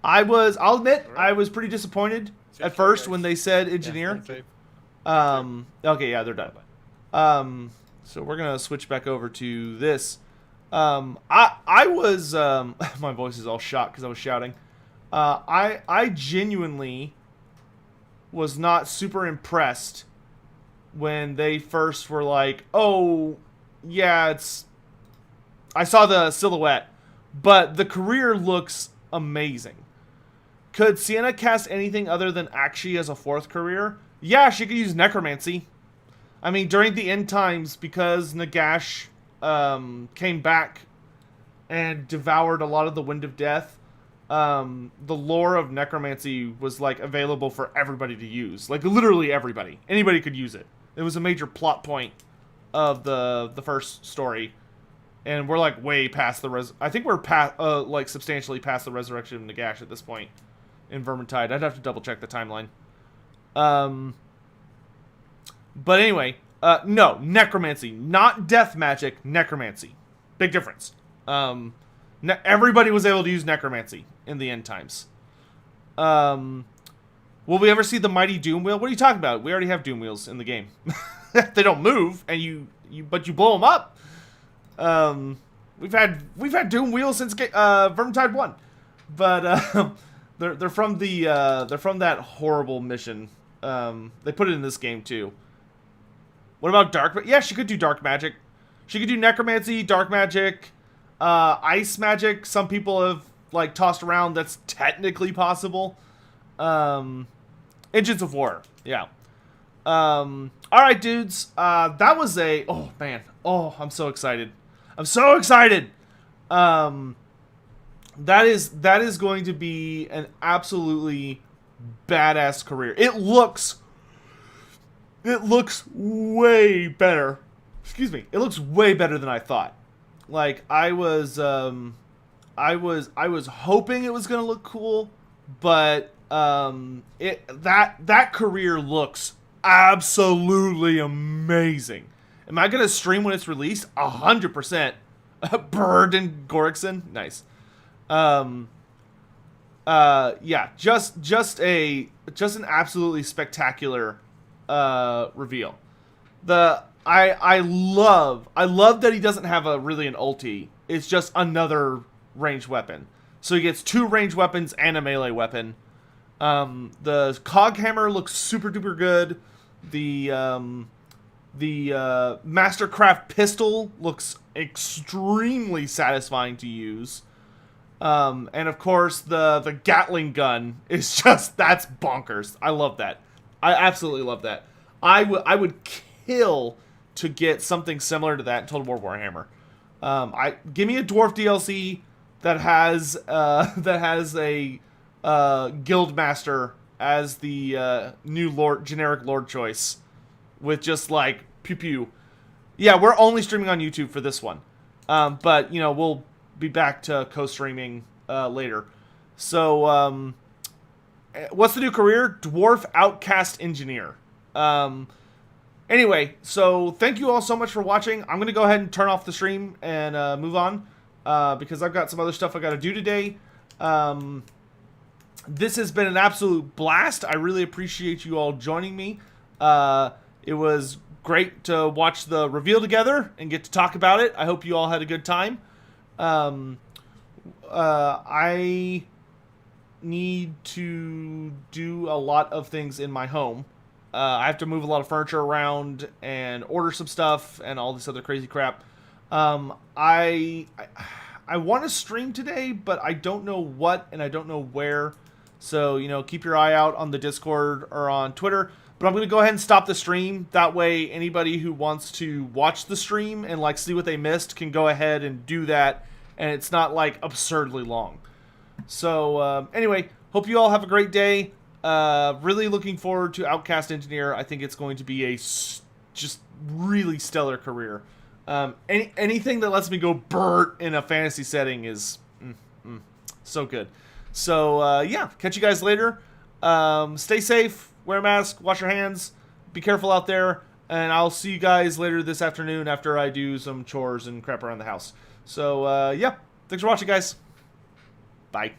I'll admit, I was pretty disappointed Take at care, first guys. when they said Yeah, engineer. thank you. Okay, yeah, they're done. So we're gonna switch back over to this. I was my voice is all shot because I was shouting. I genuinely was not super impressed when they first were like, oh, yeah, I saw the silhouette, but the career looks amazing. Could Sienna cast anything other than Akshi as a 4th career? Yeah, she could use Necromancy. I mean, during the end times, because Nagash came back and devoured a lot of the Wind of Death, the lore of Necromancy was like available for everybody to use. Like literally everybody. Anybody could use it. It was a major plot point of the first story. And we're like way past the I think we're like substantially past the resurrection of Nagash at this point in Vermintide. I'd have to double check the timeline. But anyway, no, Necromancy, not death magic, Necromancy. Big difference. Everybody was able to use Necromancy in the end times. Will we ever see the mighty Doom Wheel? What are you talking about? We already have Doom Wheels in the game. They don't move, and but you blow them up. We've had Doom Wheels since Vermintide 1, but they're from that horrible mission. They put it in this game too. What about dark? Yeah, she could do dark magic. She could do necromancy, dark magic, ice magic. Some people have like tossed around that's technically possible. Engines of War. Yeah. All right, dudes. That was a. Oh man. Oh, I'm so excited. I'm so excited. That is going to be an absolutely badass career. It looks way better. Excuse me. It looks way better than I thought. Like I was hoping it was gonna look cool, but that career looks absolutely amazing. Am I gonna stream when it's released? 100%. Bardin Gorikson, nice. Yeah, just an absolutely spectacular reveal. I love that he doesn't have an ulti. It's just another ranged weapon. So he gets 2 ranged weapons and a melee weapon. The cog hammer looks super duper good. The Mastercraft pistol looks extremely satisfying to use. And of course the Gatling gun is just, that's bonkers. I love that. I absolutely love that. I would kill to get something similar to that in Total War Warhammer. Give me a dwarf DLC that has a guild master as the new generic lord choice with just like pew pew. Yeah, we're only streaming on YouTube for this one, but you know we'll be back to co-streaming later. So what's the new career? Dwarf Outcast Engineer. Anyway, so thank you all so much for watching. I'm gonna go ahead and turn off the stream and move on because I've got some other stuff I got to do today. This has been an absolute blast. I really appreciate you all joining me. It was great to watch the reveal together and get to talk about it. I hope you all had a good time. I need to do a lot of things in my home. I have to move a lot of furniture around and order some stuff and all this other crazy crap. I want to stream today, but I don't know what and I don't know where. So, you know, keep your eye out on the Discord or on Twitter. But I'm going to go ahead and stop the stream. That way, anybody who wants to watch the stream and, like, see what they missed can go ahead and do that. And it's not, like, absurdly long. So, anyway, hope you all have a great day. Really looking forward to Outcast Engineer. I think it's going to be a just really stellar career. Anything that lets me go Bert in a fantasy setting is so good. So, yeah, catch you guys later. Stay safe, wear a mask, wash your hands, be careful out there, and I'll see you guys later this afternoon after I do some chores and crap around the house. So, yeah, thanks for watching, guys. Bye.